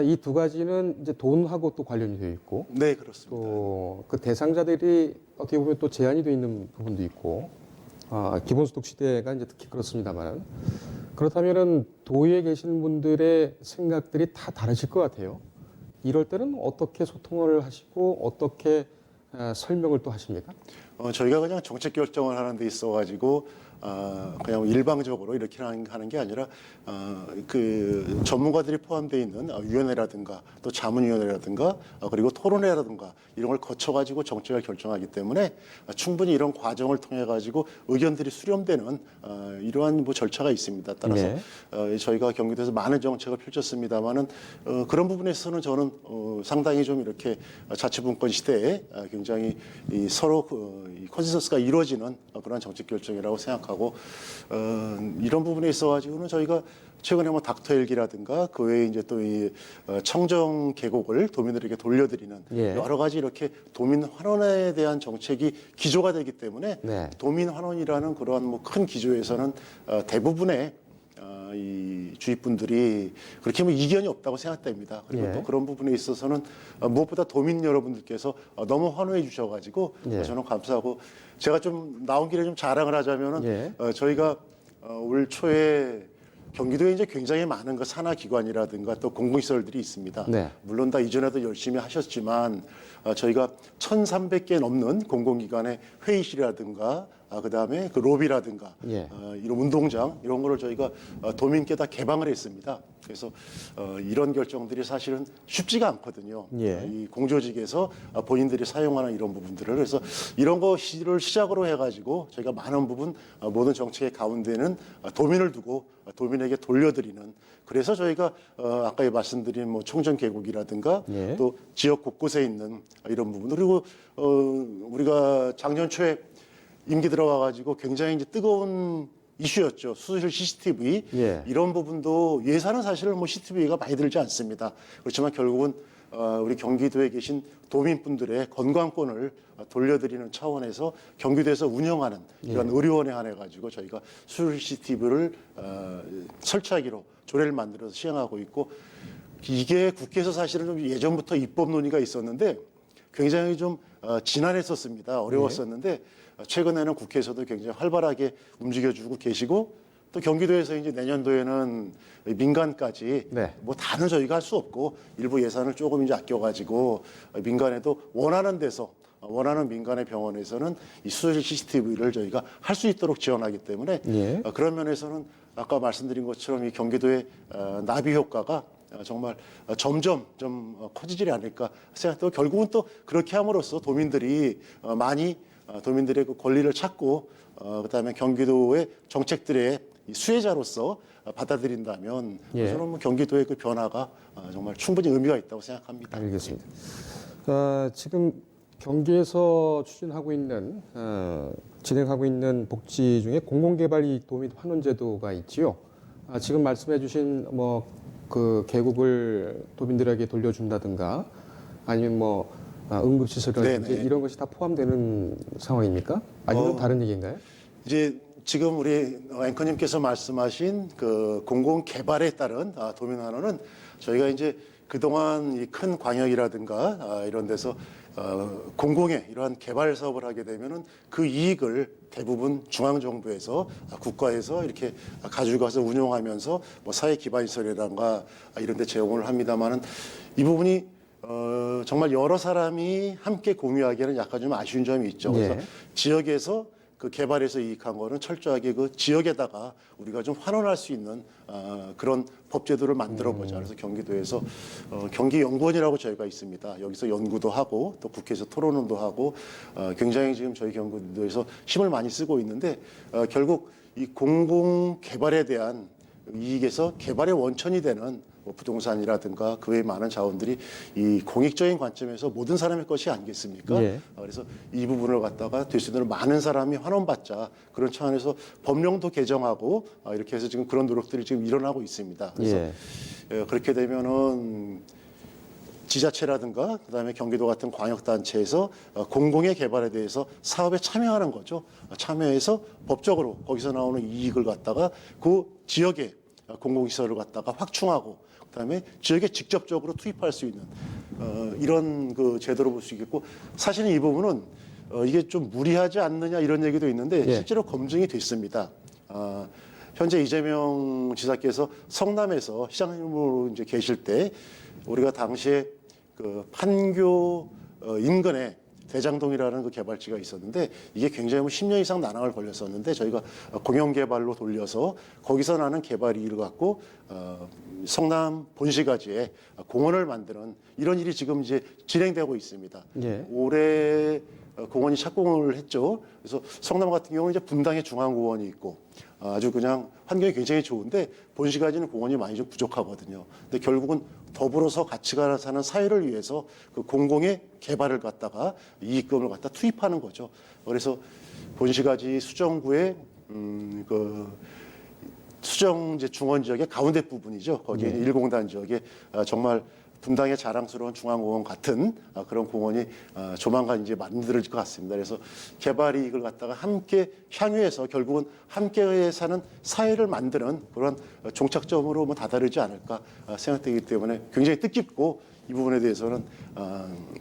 이 두 가지는 이제 돈하고 또 관련이 되어 있고 네, 그렇습니다. 또 그 대상자들이 어떻게 보면 또 제한이 되어 있는 부분도 있고 기본소득 시대가 이제 특히 그렇습니다만 그렇다면은 도에 계신 분들의 생각들이 다 다르실 것 같아요. 이럴 때는 어떻게 소통을 하시고 어떻게 설명을 또 하십니까? 저희가 그냥 정책 결정을 하는 데 있어가지고 그냥 일방적으로 이렇게 하는 게 아니라 그 전문가들이 포함되어 있는 위원회라든가 또 자문위원회라든가 그리고 토론회라든가 이런 걸 거쳐가지고 정책을 결정하기 때문에 충분히 이런 과정을 통해 가지고 의견들이 수렴되는 이러한 뭐 절차가 있습니다. 따라서 네. 저희가 경기도에서 많은 정책을 펼쳤습니다만은 그런 부분에서는 저는 상당히 좀 이렇게 자치분권 시대에 굉장히 서로 이 컨센서스가 이루어지는 그런 정책 결정이라고 생각하고 이런 부분에 있어가지고는 저희가 최근에 뭐 닥터 헬기라든가 그 외에 이제 또 이 청정 계곡을 도민들에게 돌려드리는 예. 여러 가지 이렇게 도민 환원에 대한 정책이 기조가 되기 때문에 네. 도민 환원이라는 그러한 뭐 큰 기조에서는 대부분의 이 주위분들이 그렇게 뭐 이견이 없다고 생각됩니다. 그리고 예. 또 그런 부분에 있어서는 무엇보다 도민 여러분들께서 너무 환호해 주셔가지고 예. 저는 감사하고 제가 좀 나온 길에 좀 자랑을 하자면은 예. 저희가 올 초에 경기도에 이제 굉장히 많은 그 산하기관이라든가 또 공공시설들이 있습니다. 네. 물론 다 이전에도 열심히 하셨지만 저희가 1,300개 넘는 공공기관의 회의실이라든가 그다음에 그 로비라든가 예. 이런 운동장 이런 거를 저희가 도민께 다 개방을 했습니다. 그래서 이런 결정들이 사실은 쉽지가 않거든요. 예. 이 공조직에서 본인들이 사용하는 이런 부분들을 그래서 이런 거를 시작으로 해가지고 저희가 많은 부분 모든 정책의 가운데는 도민을 두고 도민에게 돌려드리는 그래서 저희가 아까 말씀드린 뭐 청정 계곡이라든가 예. 또 지역 곳곳에 있는 이런 부분 그리고 우리가 작년 초에 임기 들어와가지고 굉장히 이제 뜨거운 이슈였죠. 수술 CCTV 예. 이런 부분도 예산은 사실은 뭐 CCTV가 많이 들지 않습니다. 그렇지만 결국은 우리 경기도에 계신 도민분들의 건강권을 돌려드리는 차원에서 경기도에서 운영하는 이런 의료원에 한해 가지고 저희가 수술 CCTV를 설치하기로 조례를 만들어서 시행하고 있고, 이게 국회에서 사실은 좀 예전부터 입법 논의가 있었는데 굉장히 좀 지난했었습니다. 어려웠었는데 최근에는 국회에서도 굉장히 활발하게 움직여주고 계시고, 또 경기도에서 이제 내년도에는 민간까지 네. 뭐 다는 저희가 할 수 없고 일부 예산을 조금 이제 아껴가지고 민간에도 원하는 데서 원하는 민간의 병원에서는 이 수술 CCTV를 저희가 할 수 있도록 지원하기 때문에 예. 그런 면에서는 아까 말씀드린 것처럼 이 경기도의 나비 효과가 정말 점점 좀 커지지 않을까 생각되고, 결국은 또 그렇게 함으로써 도민들이 많이 도민들의 그 권리를 찾고 그다음에 경기도의 정책들의 이 수혜자로서 받아들인다면 예. 저는 뭐 경기도의 그 변화가 정말 충분히 의미가 있다고 생각합니다. 알겠습니다. 지금 경기에서 추진하고 있는 진행하고 있는 복지 중에 공공개발 이익 도민 환원제도가 있지요. 지금 말씀해주신 뭐 그 계곡을 도민들에게 돌려준다든가 아니면 뭐 응급시설이라든지 네네. 이런 것이 다 포함되는 상황입니까? 아니면 다른 얘기인가요? 이제 지금 우리 앵커님께서 말씀하신 그 공공 개발에 따른 도민 환원은 저희가 이제 그동안 이 큰 광역이라든가 이런 데서 공공의 이러한 개발 사업을 하게 되면은 그 이익을 대부분 중앙 정부에서 국가에서 이렇게 가지고 가서 운용하면서 뭐 사회 기반 시설이란가 이런 데 제공을 합니다만은 이 부분이 정말 여러 사람이 함께 공유하기에는 약간 좀 아쉬운 점이 있죠. 그래서 예. 지역에서 그 개발에서 이익한 거는 철저하게 그 지역에다가 우리가 좀 환원할 수 있는 그런 법제도를 만들어 보자. 그래서 경기도에서 경기연구원이라고 저희가 있습니다. 여기서 연구도 하고 또 국회에서 토론도 하고 굉장히 지금 저희 경기도에서 힘을 많이 쓰고 있는데 결국 이 공공 개발에 대한 이익에서 개발의 원천이 되는 뭐 부동산이라든가 그 외에 많은 자원들이 이 공익적인 관점에서 모든 사람의 것이 아니겠습니까? 예. 그래서 이 부분을 갖다가 될 수 있는 많은 사람이 환원받자, 그런 차원에서 법령도 개정하고 이렇게 해서 지금 그런 노력들이 지금 일어나고 있습니다. 그래서 그렇게 되면은 지자체라든가 그다음에 경기도 같은 광역단체에서 공공의 개발에 대해서 사업에 참여하는 거죠. 참여해서 법적으로 거기서 나오는 이익을 갖다가 그 지역에 공공시설을 갖다가 확충하고 그다음에 지역에 직접적으로 투입할 수 있는 이런 그 제도로 볼 수 있겠고, 사실은 이 부분은 이게 좀 무리하지 않느냐 이런 얘기도 있는데 예. 실제로 검증이 됐습니다. 현재 이재명 지사께서 성남에서 시장님으로 이제 계실 때 우리가 당시에 그 판교 인근에 대장동이라는 그 개발지가 있었는데 이게 굉장히 10년 이상 난항을 걸렸었는데 저희가 공영개발로 돌려서 거기서 나는 개발 이익을 갖고 성남 본시가지에 공원을 만드는 이런 일이 지금 이제 진행되고 있습니다. 예. 올해 공원이 착공을 했죠. 그래서 성남 같은 경우는 이제 분당에 중앙공원이 있고 아주 그냥 환경이 굉장히 좋은데 본시가지는 공원이 많이 좀 부족하거든요. 근데 결국은 더불어서 같이 가 사는 사회를 위해서 그 공공의 개발을 갖다가 이익금을 갖다 투입하는 거죠. 그래서 본시가지 수정구의 그 수정 이제 중원 지역의 가운데 부분이죠. 거기에 1공단 지역에 정말 분당의 자랑스러운 중앙공원 같은 그런 공원이 조만간 이제 만들어질 것 같습니다. 그래서 개발 이익을 갖다가 함께 향유해서 결국은 함께 사는 사회를 만드는 그런 종착점으로 뭐 다다르지 않을까 생각되기 때문에 굉장히 뜻깊고 이 부분에 대해서는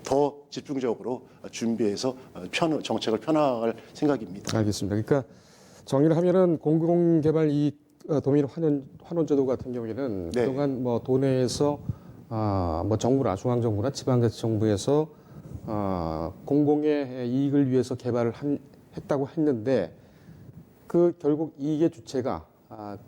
더 집중적으로 준비해서 정책을 펴나갈 생각입니다. 알겠습니다. 그러니까 정리를 하면은 공공개발 이익 도민 환원제도 같은 경우에는 네. 그동안 뭐 도내에서 뭐 정부나 중앙정부나 지방자치정부에서 공공의 이익을 위해서 개발을 했다고 했는데 그 결국 이익의 주체가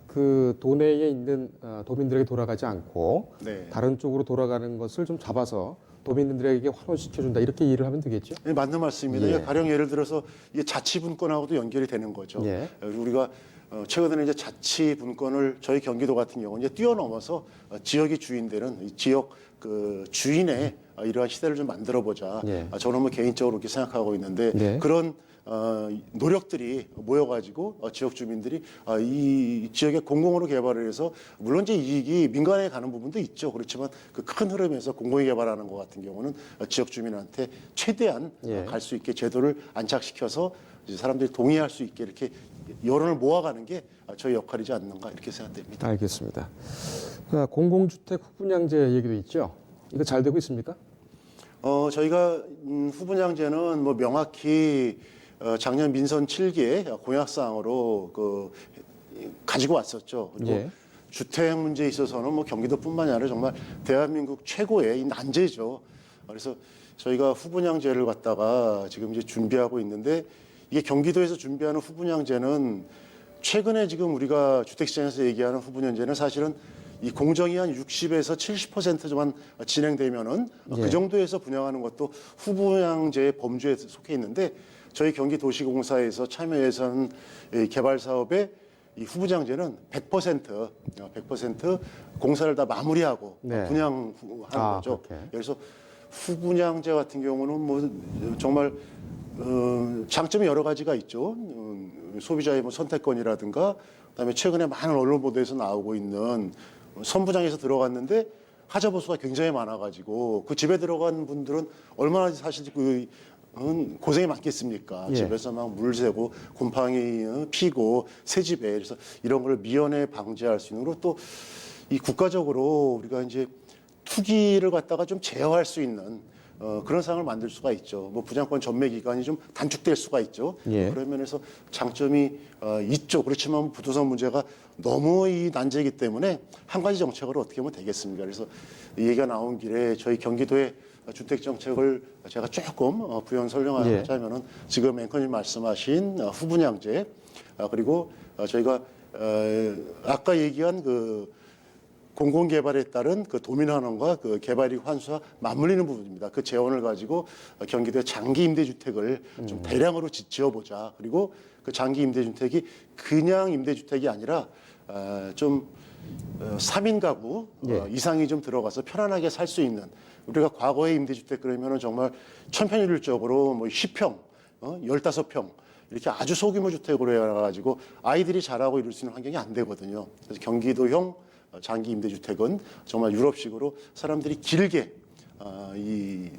그 도내에 있는 도민들에게 돌아가지 않고 네. 다른 쪽으로 돌아가는 것을 좀 잡아서 도민들에게 환원시켜준다 이렇게 이해를 하면 되겠죠? 네, 맞는 말씀입니다. 예. 가령 예를 들어서 이게 자치분권하고도 연결이 되는 거죠. 예. 우리가 최근에는 이제 자치 분권을 저희 경기도 같은 경우는 이제 뛰어넘어서 지역이 주인되는 이 지역 그 주인의 이러한 시대를 좀 만들어보자. 예. 저는 뭐 개인적으로 그렇게 생각하고 있는데 네. 그런 노력들이 모여가지고 지역 주민들이 이 지역의 공공으로 개발을 해서 물론 이제 이익이 민간에 가는 부분도 있죠. 그렇지만 그 큰 흐름에서 공공이 개발하는 것 같은 경우는 지역 주민한테 최대한 예. 갈 수 있게 제도를 안착시켜서 이제 사람들이 동의할 수 있게 이렇게 여론을 모아가는 게 저희 역할이지 않는가 이렇게 생각됩니다. 알겠습니다. 공공주택 후분양제 얘기도 있죠. 이거 잘 되고 있습니까? 저희가 후분양제는 뭐 명확히 작년 민선 7기에 공약사항으로 가지고 왔었죠. 그리고 예. 주택 문제에 있어서는 뭐 경기도뿐만이 아니라 정말 대한민국 최고의 이 난제죠. 그래서 저희가 후분양제를 갖다가 지금 이제 준비하고 있는데 이게 경기도에서 준비하는 후분양제는 최근에 지금 우리가 주택시장에서 얘기하는 후분양제는 사실은 이 공정이 한 60에서 70%만 진행되면은 예. 그 정도에서 분양하는 것도 후분양제의 범주에 속해 있는데 저희 경기도시공사에서 참여해서 개발 사업에 이 후분양제는 100% 공사를 다 마무리하고 네. 분양하는 거죠. 그렇게. 그래서 후분양제 같은 경우는 뭐 정말 장점이 여러 가지가 있죠. 소비자의 뭐 선택권이라든가, 그다음에 최근에 많은 언론 보도에서 나오고 있는 선부장에서 들어갔는데 하자 보수가 굉장히 많아가지고 그 집에 들어간 분들은 얼마나 사실 고생이 많겠습니까? 예. 집에서 막 물 새고 곰팡이 피고 새집에 그래서 이런 걸 미연에 방지할 수 있는, 그리고 또 이 국가적으로 우리가 이제 투기를 갖다가 좀 제어할 수 있는 그런 상황을 만들 수가 있죠. 뭐 분양권 전매 기간이 좀 단축될 수가 있죠. 예. 그런 면에서 장점이 있죠. 그렇지만 부동산 문제가 너무 이 난제이기 때문에 한 가지 정책으로 어떻게 하면 되겠습니까? 그래서 이 얘기가 나온 길에 저희 경기도의 주택 정책을 제가 조금 부연 설명하자면은 지금 앵커님 말씀하신 후분양제, 그리고 저희가 아까 얘기한 그 공공개발에 따른 그 도민환원과 그 개발이익 환수와 맞물리는 부분입니다. 그 재원을 가지고 경기도의 장기 임대주택을 좀 대량으로 지어보자. 그리고 그 장기 임대주택이 그냥 임대주택이 아니라 좀 3인 가구 예. 이상이 좀 들어가서 편안하게 살 수 있는, 우리가 과거의 임대주택 그러면은 정말 천편일률적으로 뭐 10평, 15평 이렇게 아주 소규모 주택으로 해가지고 아이들이 자라고 이룰 수 있는 환경이 안 되거든요. 그래서 경기도형 장기 임대주택은 정말 유럽식으로 사람들이 길게 이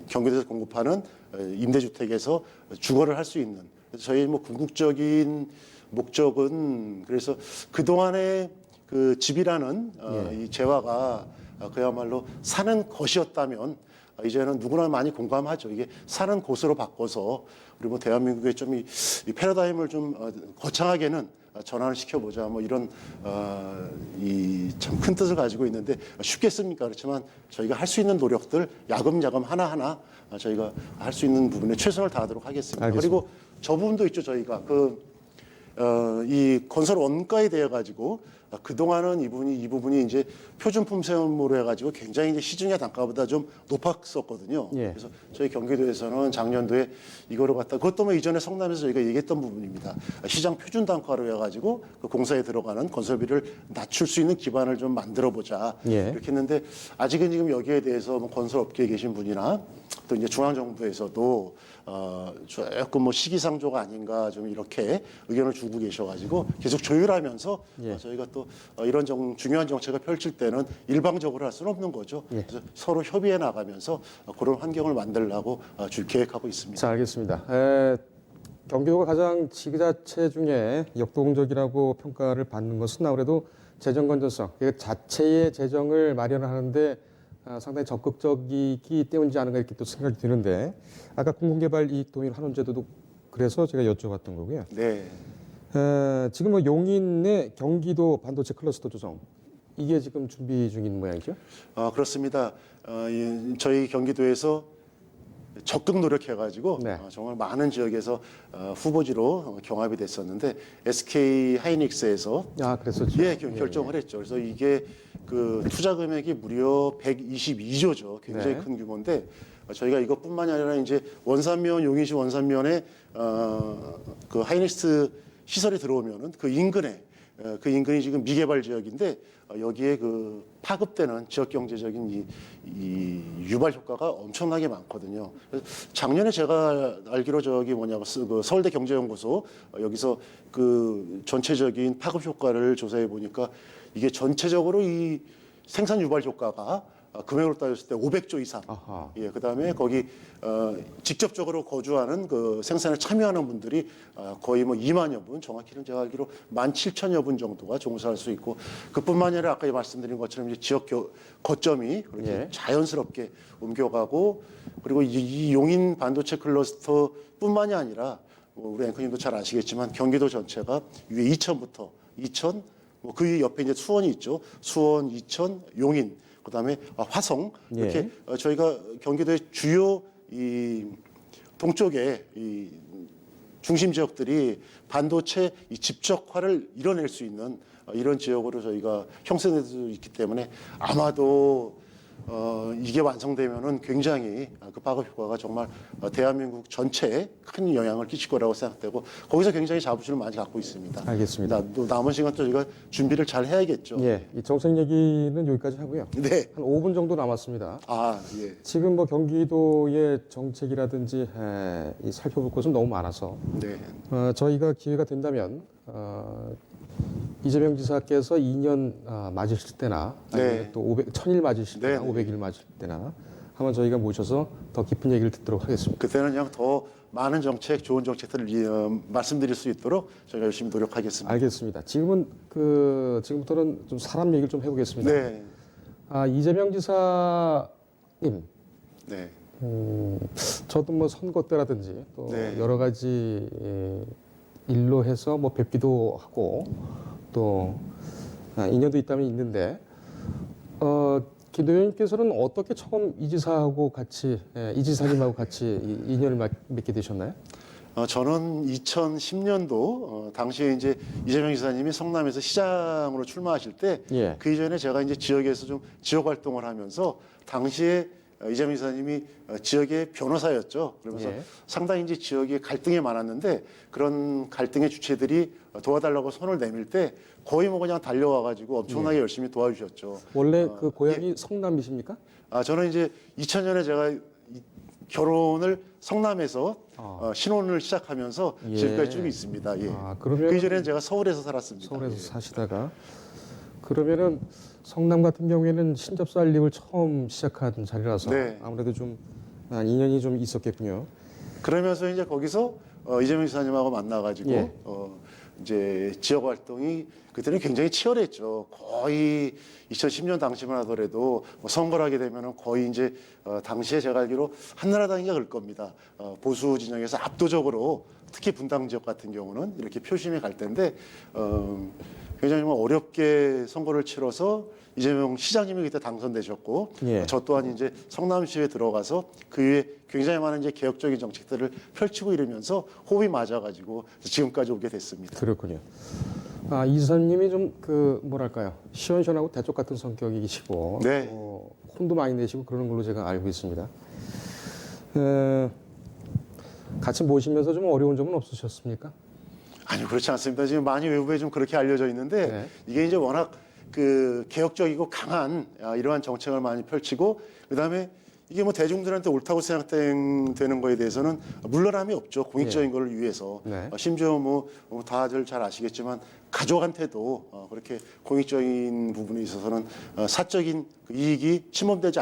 경기도에서 공급하는 임대주택에서 주거를 할 수 있는, 그래서 저희 뭐 궁극적인 목적은 그래서 그동안의 그 집이라는 이 재화가 그야말로 사는 것이었다면 이제는 누구나 많이 공감하죠. 이게 사는 곳으로 바꿔서 우리 뭐 대한민국의 좀 이 패러다임을 좀 거창하게는 전환을 시켜보자. 뭐 이런 이 참 큰 뜻을 가지고 있는데 쉽겠습니까? 그렇지만 저희가 할 수 있는 노력들 야금야금 하나하나 저희가 할 수 있는 부분에 최선을 다하도록 하겠습니다. 알겠습니다. 그리고 저 부분도 있죠. 저희가 이 건설 원가에 대해 가지고 그동안은 이 부분이 이제 표준품 세금으로 해가지고 굉장히 이제 시중의 단가보다 좀 높았었거든요. 예. 그래서 저희 경기도에서는 작년도에 이거를 갖다, 그것도 뭐 이전에 성남에서 저희가 얘기했던 부분입니다. 시장 표준 단가로 해가지고 그 공사에 들어가는 건설비를 낮출 수 있는 기반을 좀 만들어 보자. 예. 이렇게 했는데 아직은 지금 여기에 대해서 뭐 건설업계에 계신 분이나 또 이제 중앙정부에서도 조금 뭐 시기상조가 아닌가 좀 이렇게 의견을 주고 계셔가지고 계속 조율하면서 예. 저희가 또 이런 중요한 정책을 펼칠 때는 일방적으로 할 수는 없는 거죠. 예. 그래서 서로 협의해 나가면서 그런 환경을 만들려고 계획하고 있습니다. 자, 알겠습니다. 경기도가 가장 지자체 중에 역동적이라고 평가를 받는 것은 아무래도 재정 건전성, 그 자체의 재정을 마련하는데 상당히 적극적이기 때문이지 않은가 이렇게 또 생각이 드는데, 아까 공공개발 이익 동일 환원제도도 그래서 제가 여쭤봤던 거고요. 네. 지금 뭐 용인의 경기도 반도체 클러스터 조성, 이게 지금 준비 중인 모양이죠? 그렇습니다. 저희 경기도에서 적극 노력해가지고 네. 정말 많은 지역에서 후보지로 경합이 됐었는데 SK 하이닉스에서 그랬었죠. 예, 결정을 했죠. 그래서 이게 그 투자 금액이 무려 122조죠. 굉장히 네. 큰 규모인데 저희가 이것뿐만이 아니라 이제 원산면 용인시 원산면에 그 하이닉스 시설이 들어오면은 그 인근이 지금 미개발 지역인데 여기에 그 파급되는 지역 경제적인 이 유발 효과가 엄청나게 많거든요. 그래서 작년에 제가 알기로 그 서울대 경제연구소 여기서 그 전체적인 파급 효과를 조사해 보니까 이게 전체적으로 이 생산 유발 효과가 금액으로 따졌을 때 500조 이상. 아하. 예, 그다음에 거기 직접적으로 거주하는 그 생산에 참여하는 분들이 거의 뭐 2만여 분, 정확히는 제가 알기로 17,000여 분 정도가 종사할 수 있고 그뿐만 아니라 아까 말씀드린 것처럼 이제 지역 거점이 그렇게 예. 자연스럽게 옮겨가고 그리고 이 용인 반도체 클러스터뿐만이 아니라 우리 앵커님도 잘 아시겠지만 경기도 전체가 위에 이천부터 이천 그 옆에 이제 수원이 있죠. 수원, 이천, 용인. 그다음에 화성 이렇게 저희가 경기도의 주요 이 동쪽에 이 중심 지역들이 반도체 이 집적화를 이뤄낼 수 있는 이런 지역으로 저희가 형성될 수 있기 때문에 아마도 이게 완성되면은 굉장히 그 파급 효과가 정말 대한민국 전체에 큰 영향을 끼칠 거라고 생각되고 거기서 굉장히 자부심을 많이 갖고 있습니다. 알겠습니다. 또 남은 시간 또 저희가 준비를 잘 해야겠죠. 예, 이 정책 얘기는 여기까지 하고요. 네. 한 5분 정도 남았습니다. 아, 예. 지금 뭐 경기도의 정책이라든지 이 살펴볼 것은 너무 많아서 네. 저희가 기회가 된다면 이재명 지사께서 2년 맞으실 때나 아니면 네. 또 1000일 맞으실 때나 네, 네. 500일 맞을 때나 한번 저희가 모셔서 더 깊은 얘기를 듣도록 하겠습니다. 그때는 그냥 더 많은 정책, 좋은 정책들을 말씀드릴 수 있도록 저희가 열심히 노력하겠습니다. 알겠습니다. 지금부터는 좀 사람 얘기를 좀 해보겠습니다. 네. 이재명 지사님, 네. 저도 뭐 선거 때라든지 또 네. 여러 가지 일로 해서 뭐 뵙기도 하고 또 인연도 있다면 있는데 김 의원님께서는 어떻게 처음 이 지사님하고 같이 인연을 맺게 되셨나요? 저는 2010년도 당시에 이제 이재명 지사님이 성남에서 시장으로 출마하실 때 예. 그 이전에 제가 이제 지역에서 좀 지역 활동을 하면서 당시에 이재명 지사님이 지역의 변호사였죠. 그러면서 예. 상당히 이제 지역에 갈등이 많았는데 그런 갈등의 주체들이 도와달라고 손을 내밀 때 거의 뭐 그냥 달려와가지고 엄청나게 열심히 도와주셨죠. 원래 그 고향이 성남이십니까? 저는 이제 2000년에 제가 결혼을 성남에서 신혼을 시작하면서 예. 지금까지 쭉 있습니다. 예. 그러면 그 이전에는 제가 서울에서 살았습니다. 서울에서 예. 사시다가 그러면은 성남 같은 경우에는 신접수 알림을 처음 시작한 자리라서 네. 아무래도 좀 인연이 좀 있었겠군요. 그러면서 이제 거기서 이재명 지사님하고 만나가지고 예. 이제 지역 활동이 그때는 굉장히 치열했죠. 거의 2010년 당시만 하더라도 뭐 선거를 하게 되면은 거의 이제 당시에 제가 알기로 한나라당이가 그럴 겁니다. 보수 진영에서 압도적으로 특히 분당 지역 같은 경우는 이렇게 표심이 갈 텐데 굉장히 뭐 어렵게 선거를 치러서 이재명 시장님이 그때 당선되셨고 예. 저 또한 이제 성남시에 들어가서 그 이후에 굉장히 많은 이제 개혁적인 정책들을 펼치고 이러면서 호흡이 맞아가지고 지금까지 오게 됐습니다. 그렇군요. 이 지사님이 좀 그 뭐랄까요 시원시원하고 대쪽 같은 성격이시고 네. 혼도 많이 내시고 그러는 걸로 제가 알고 있습니다. 같이 모시면서 좀 어려운 점은 없으셨습니까? 아니요, 그렇지 않습니다. 지금 많이 외부에 좀 그렇게 알려져 있는데 네. 이게 이제 워낙 그 개혁적이고 강한 이러한 정책을 많이 펼치고 그다음에 이게 뭐 대중들한테 옳다고 생각되는 거에 대해서는 물러남이 없죠. 공익적인 거를 위해서. 네. 심지어 뭐 다들 잘 아시겠지만 가족한테도 그렇게 공익적인 부분에 있어서는 사적인 그 이익이 침범되지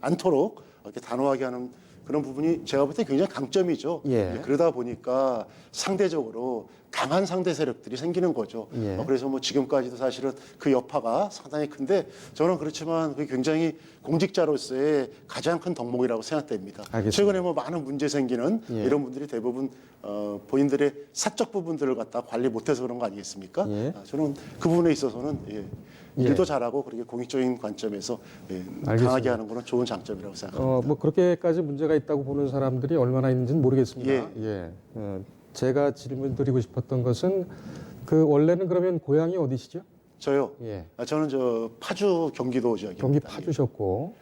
않도록 이렇게 단호하게 하는 그런 부분이 제가 볼 때 굉장히 강점이죠. 예. 그러다 보니까 상대적으로 강한 상대 세력들이 생기는 거죠. 예. 그래서 뭐 지금까지도 사실은 그 여파가 상당히 큰데 저는 그렇지만 그게 굉장히 공직자로서의 가장 큰 덕목이라고 생각됩니다. 알겠습니다. 최근에 뭐 많은 문제 생기는 예. 이런 분들이 대부분 본인들의 사적 부분들을 갖다 관리 못해서 그런 거 아니겠습니까? 예. 저는 그 부분에 있어서는 일도 잘하고 그렇게 공익적인 관점에서 알겠습니다. 강하게 하는 거는 좋은 장점이라고 생각합니다. 뭐 그렇게까지 문제가 있다고 보는 사람들이 얼마나 있는지는 모르겠습니다. 예. 제가 질문드리고 싶었던 것은 그 원래는 그러면 고향이 어디시죠? 저요. 예. 저는 저 파주 경기도 지역입니다. 경기 파주셨고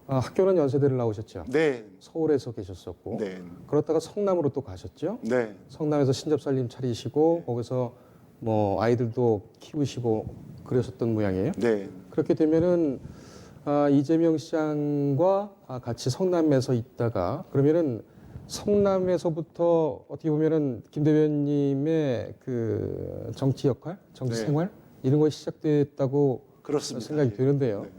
학교는 연세대를 나오셨죠. 네, 서울에서 계셨었고 네, 그렇다가 성남으로 또 가셨죠. 네, 성남에서 신접살림 차리시고 거기서 뭐 아이들도 키우시고 그러셨던 모양이에요. 네. 그렇게 되면은 이재명 시장과 같이 성남에서 있다가 그러면은 성남에서부터 어떻게 보면은 김 대변님의 그 정치 역할, 정치 네. 생활 이런 것이 시작됐다고 그렇습니다. 생각이 예. 드는데요. 네.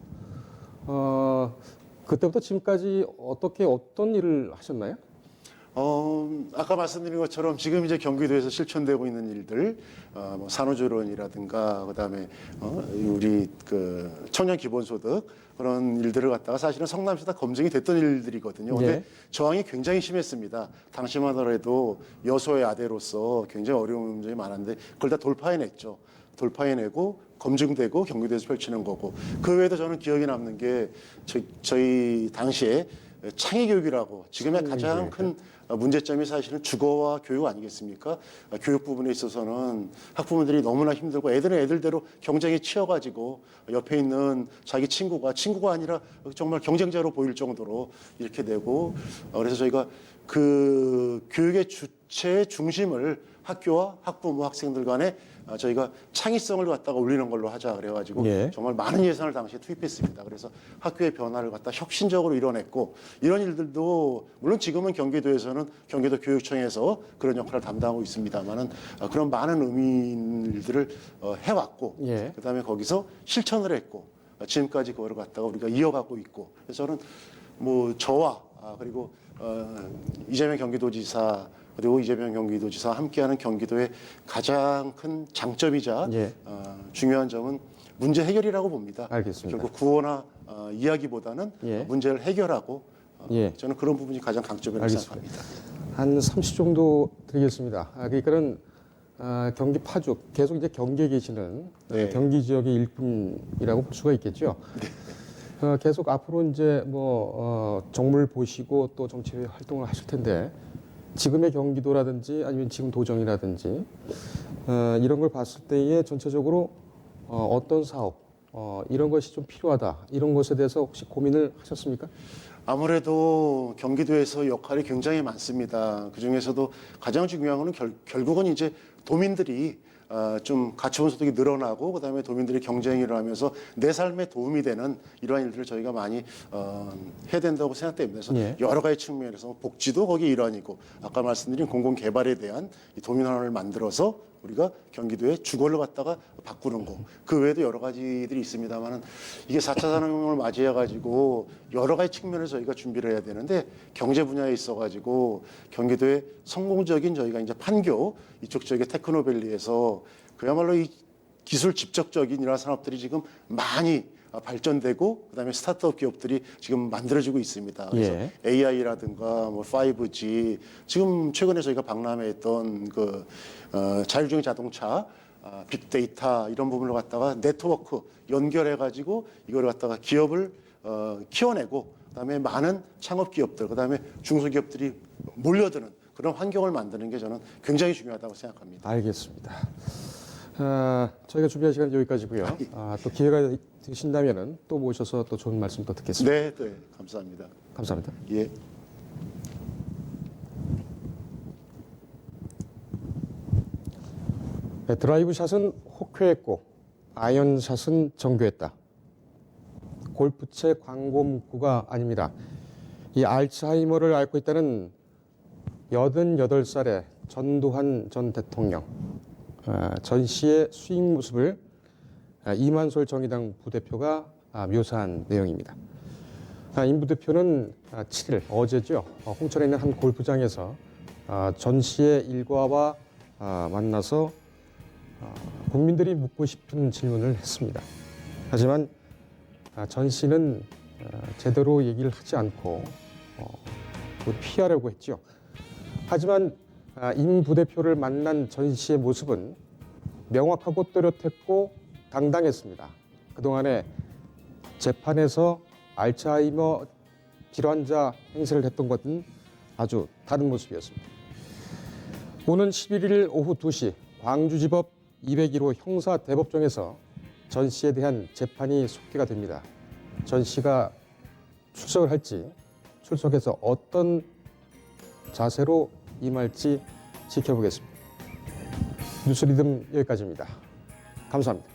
그때부터 지금까지 어떤 일을 하셨나요? 아까 말씀드린 것처럼 지금 이제 경기도에서 실천되고 있는 일들, 뭐 산후조론이라든가 그다음에 우리 그 청년 기본소득 그런 일들을 갖다가 사실은 성남시에서 다 검증이 됐던 일들이거든요. 근데 예. 저항이 굉장히 심했습니다. 당시만 하더라도 여소의 아대로서 굉장히 어려운 문제가 많았는데 그걸 다 돌파해냈죠. 돌파해내고 검증되고 경기도에서 펼치는 거고 그 외에도 저는 기억에 남는 게 저희 당시에 창의교육이라고 지금의 가장 큰 문제점이 사실은 주거와 교육 아니겠습니까? 교육 부분에 있어서는 학부모들이 너무나 힘들고 애들은 애들대로 경쟁에 치여가지고 옆에 있는 자기 친구가 아니라 정말 경쟁자로 보일 정도로 이렇게 되고 그래서 저희가 그 교육의 주체의 중심을 학교와 학부모 학생들 간에 저희가 창의성을 갖다가 올리는 걸로 하자 그래가지고 예. 정말 많은 예산을 당시에 투입했습니다. 그래서 학교의 변화를 갖다 혁신적으로 이뤄냈고 이런 일들도 물론 지금은 경기도에서는 경기도 교육청에서 그런 역할을 담당하고 있습니다만은 그런 많은 의미들을 해왔고 예. 그다음에 거기서 실천을 했고 지금까지 그거를 갖다가 우리가 이어가고 있고 그래서 저는 뭐 저와 그리고 이재명 경기도지사 그리고 이재명 경기도지사 함께하는 경기도의 가장 큰 장점이자 예. 중요한 점은 문제 해결이라고 봅니다. 알겠습니다. 결국 구호나 이야기보다는 예. 문제를 해결하고 예. 저는 그런 부분이 가장 강점이라고 알겠습니다. 생각합니다. 한 30 정도 드리겠습니다. 그러니까는 경기 파죽 계속 이제 경기에 계시는 네. 경기 지역의 일꾼이라고 볼 수가 있겠죠. 계속 앞으로 이제 뭐 정물 보시고 또 정치 활동을 하실 텐데 지금의 경기도라든지 아니면 지금 도정이라든지 이런 걸 봤을 때에 전체적으로 어떤 사업 이런 것이 좀 필요하다 이런 것에 대해서 혹시 고민을 하셨습니까? 아무래도 경기도에서 역할이 굉장히 많습니다. 그 중에서도 가장 중요한 거는 결국은 이제 도민들이 좀 가처분 소득이 늘어나고 그다음에 도민들이 경쟁을 하면서 내 삶에 도움이 되는 이러한 일들을 저희가 많이 해야 된다고 생각됩니다. 그래서 예. 여러 가지 측면에서 복지도 거기 일환이고 아까 말씀드린 공공개발에 대한 이 도민환원을 만들어서 우리가 경기도의 주거를 갖다가 바꾸는 거. 그 외에도 여러 가지들이 있습니다만은 이게 4차 산업혁명을 맞이해 가지고 여러 가지 측면에서 저희가 준비를 해야 되는데 경제 분야에 있어 가지고 경기도의 성공적인 저희가 이제 판교 이쪽 지역의 테크노밸리에서 그야말로 이 기술 집적적인 이런 산업들이 지금 많이 발전되고 그다음에 스타트업 기업들이 지금 만들어지고 있습니다. 그래서 예. AI라든가 뭐 5G 지금 최근에 저희가 박람회했던 그 자율주행 자동차, 빅데이터 이런 부분을 갖다가 네트워크 연결해 가지고 이걸 갖다가 기업을 키워내고 그다음에 많은 창업 기업들 그다음에 중소기업들이 몰려드는 그런 환경을 만드는 게 저는 굉장히 중요하다고 생각합니다. 알겠습니다. 저희가 준비한 시간 여기까지고요. 또 기회가 되신다면은 또 모셔서 또 좋은 말씀 또 듣겠습니다. 네, 네, 감사합니다. 감사합니다. 예. 네, 드라이브샷은 호쾌했고 아이언샷은 정교했다. 골프채 광고 문구가 아닙니다. 이 알츠하이머를 앓고 있다는 88살의 전두환 전 대통령 전 씨의 수익 모습을 이만솔 정의당 부대표가 묘사한 내용입니다. 임 부대표는 7일 어제죠. 홍천에 있는 한 골프장에서 전 씨의 일과와 만나서 국민들이 묻고 싶은 질문을 했습니다. 하지만 전 씨는 제대로 얘기를 하지 않고 피하려고 했죠. 하지만 임 부대표를 만난 전 씨의 모습은 명확하고 또렷했고 당당했습니다. 그동안에 재판에서 알츠하이머 질환자 행세를 했던 것은 아주 다른 모습이었습니다. 오는 11일 오후 2시 광주지법 201호 형사대법정에서 전 씨에 대한 재판이 속개가 됩니다. 전 씨가 출석을 할지, 출석해서 어떤 자세로 임할지 지켜보겠습니다. 뉴스 리듬 여기까지입니다. 감사합니다.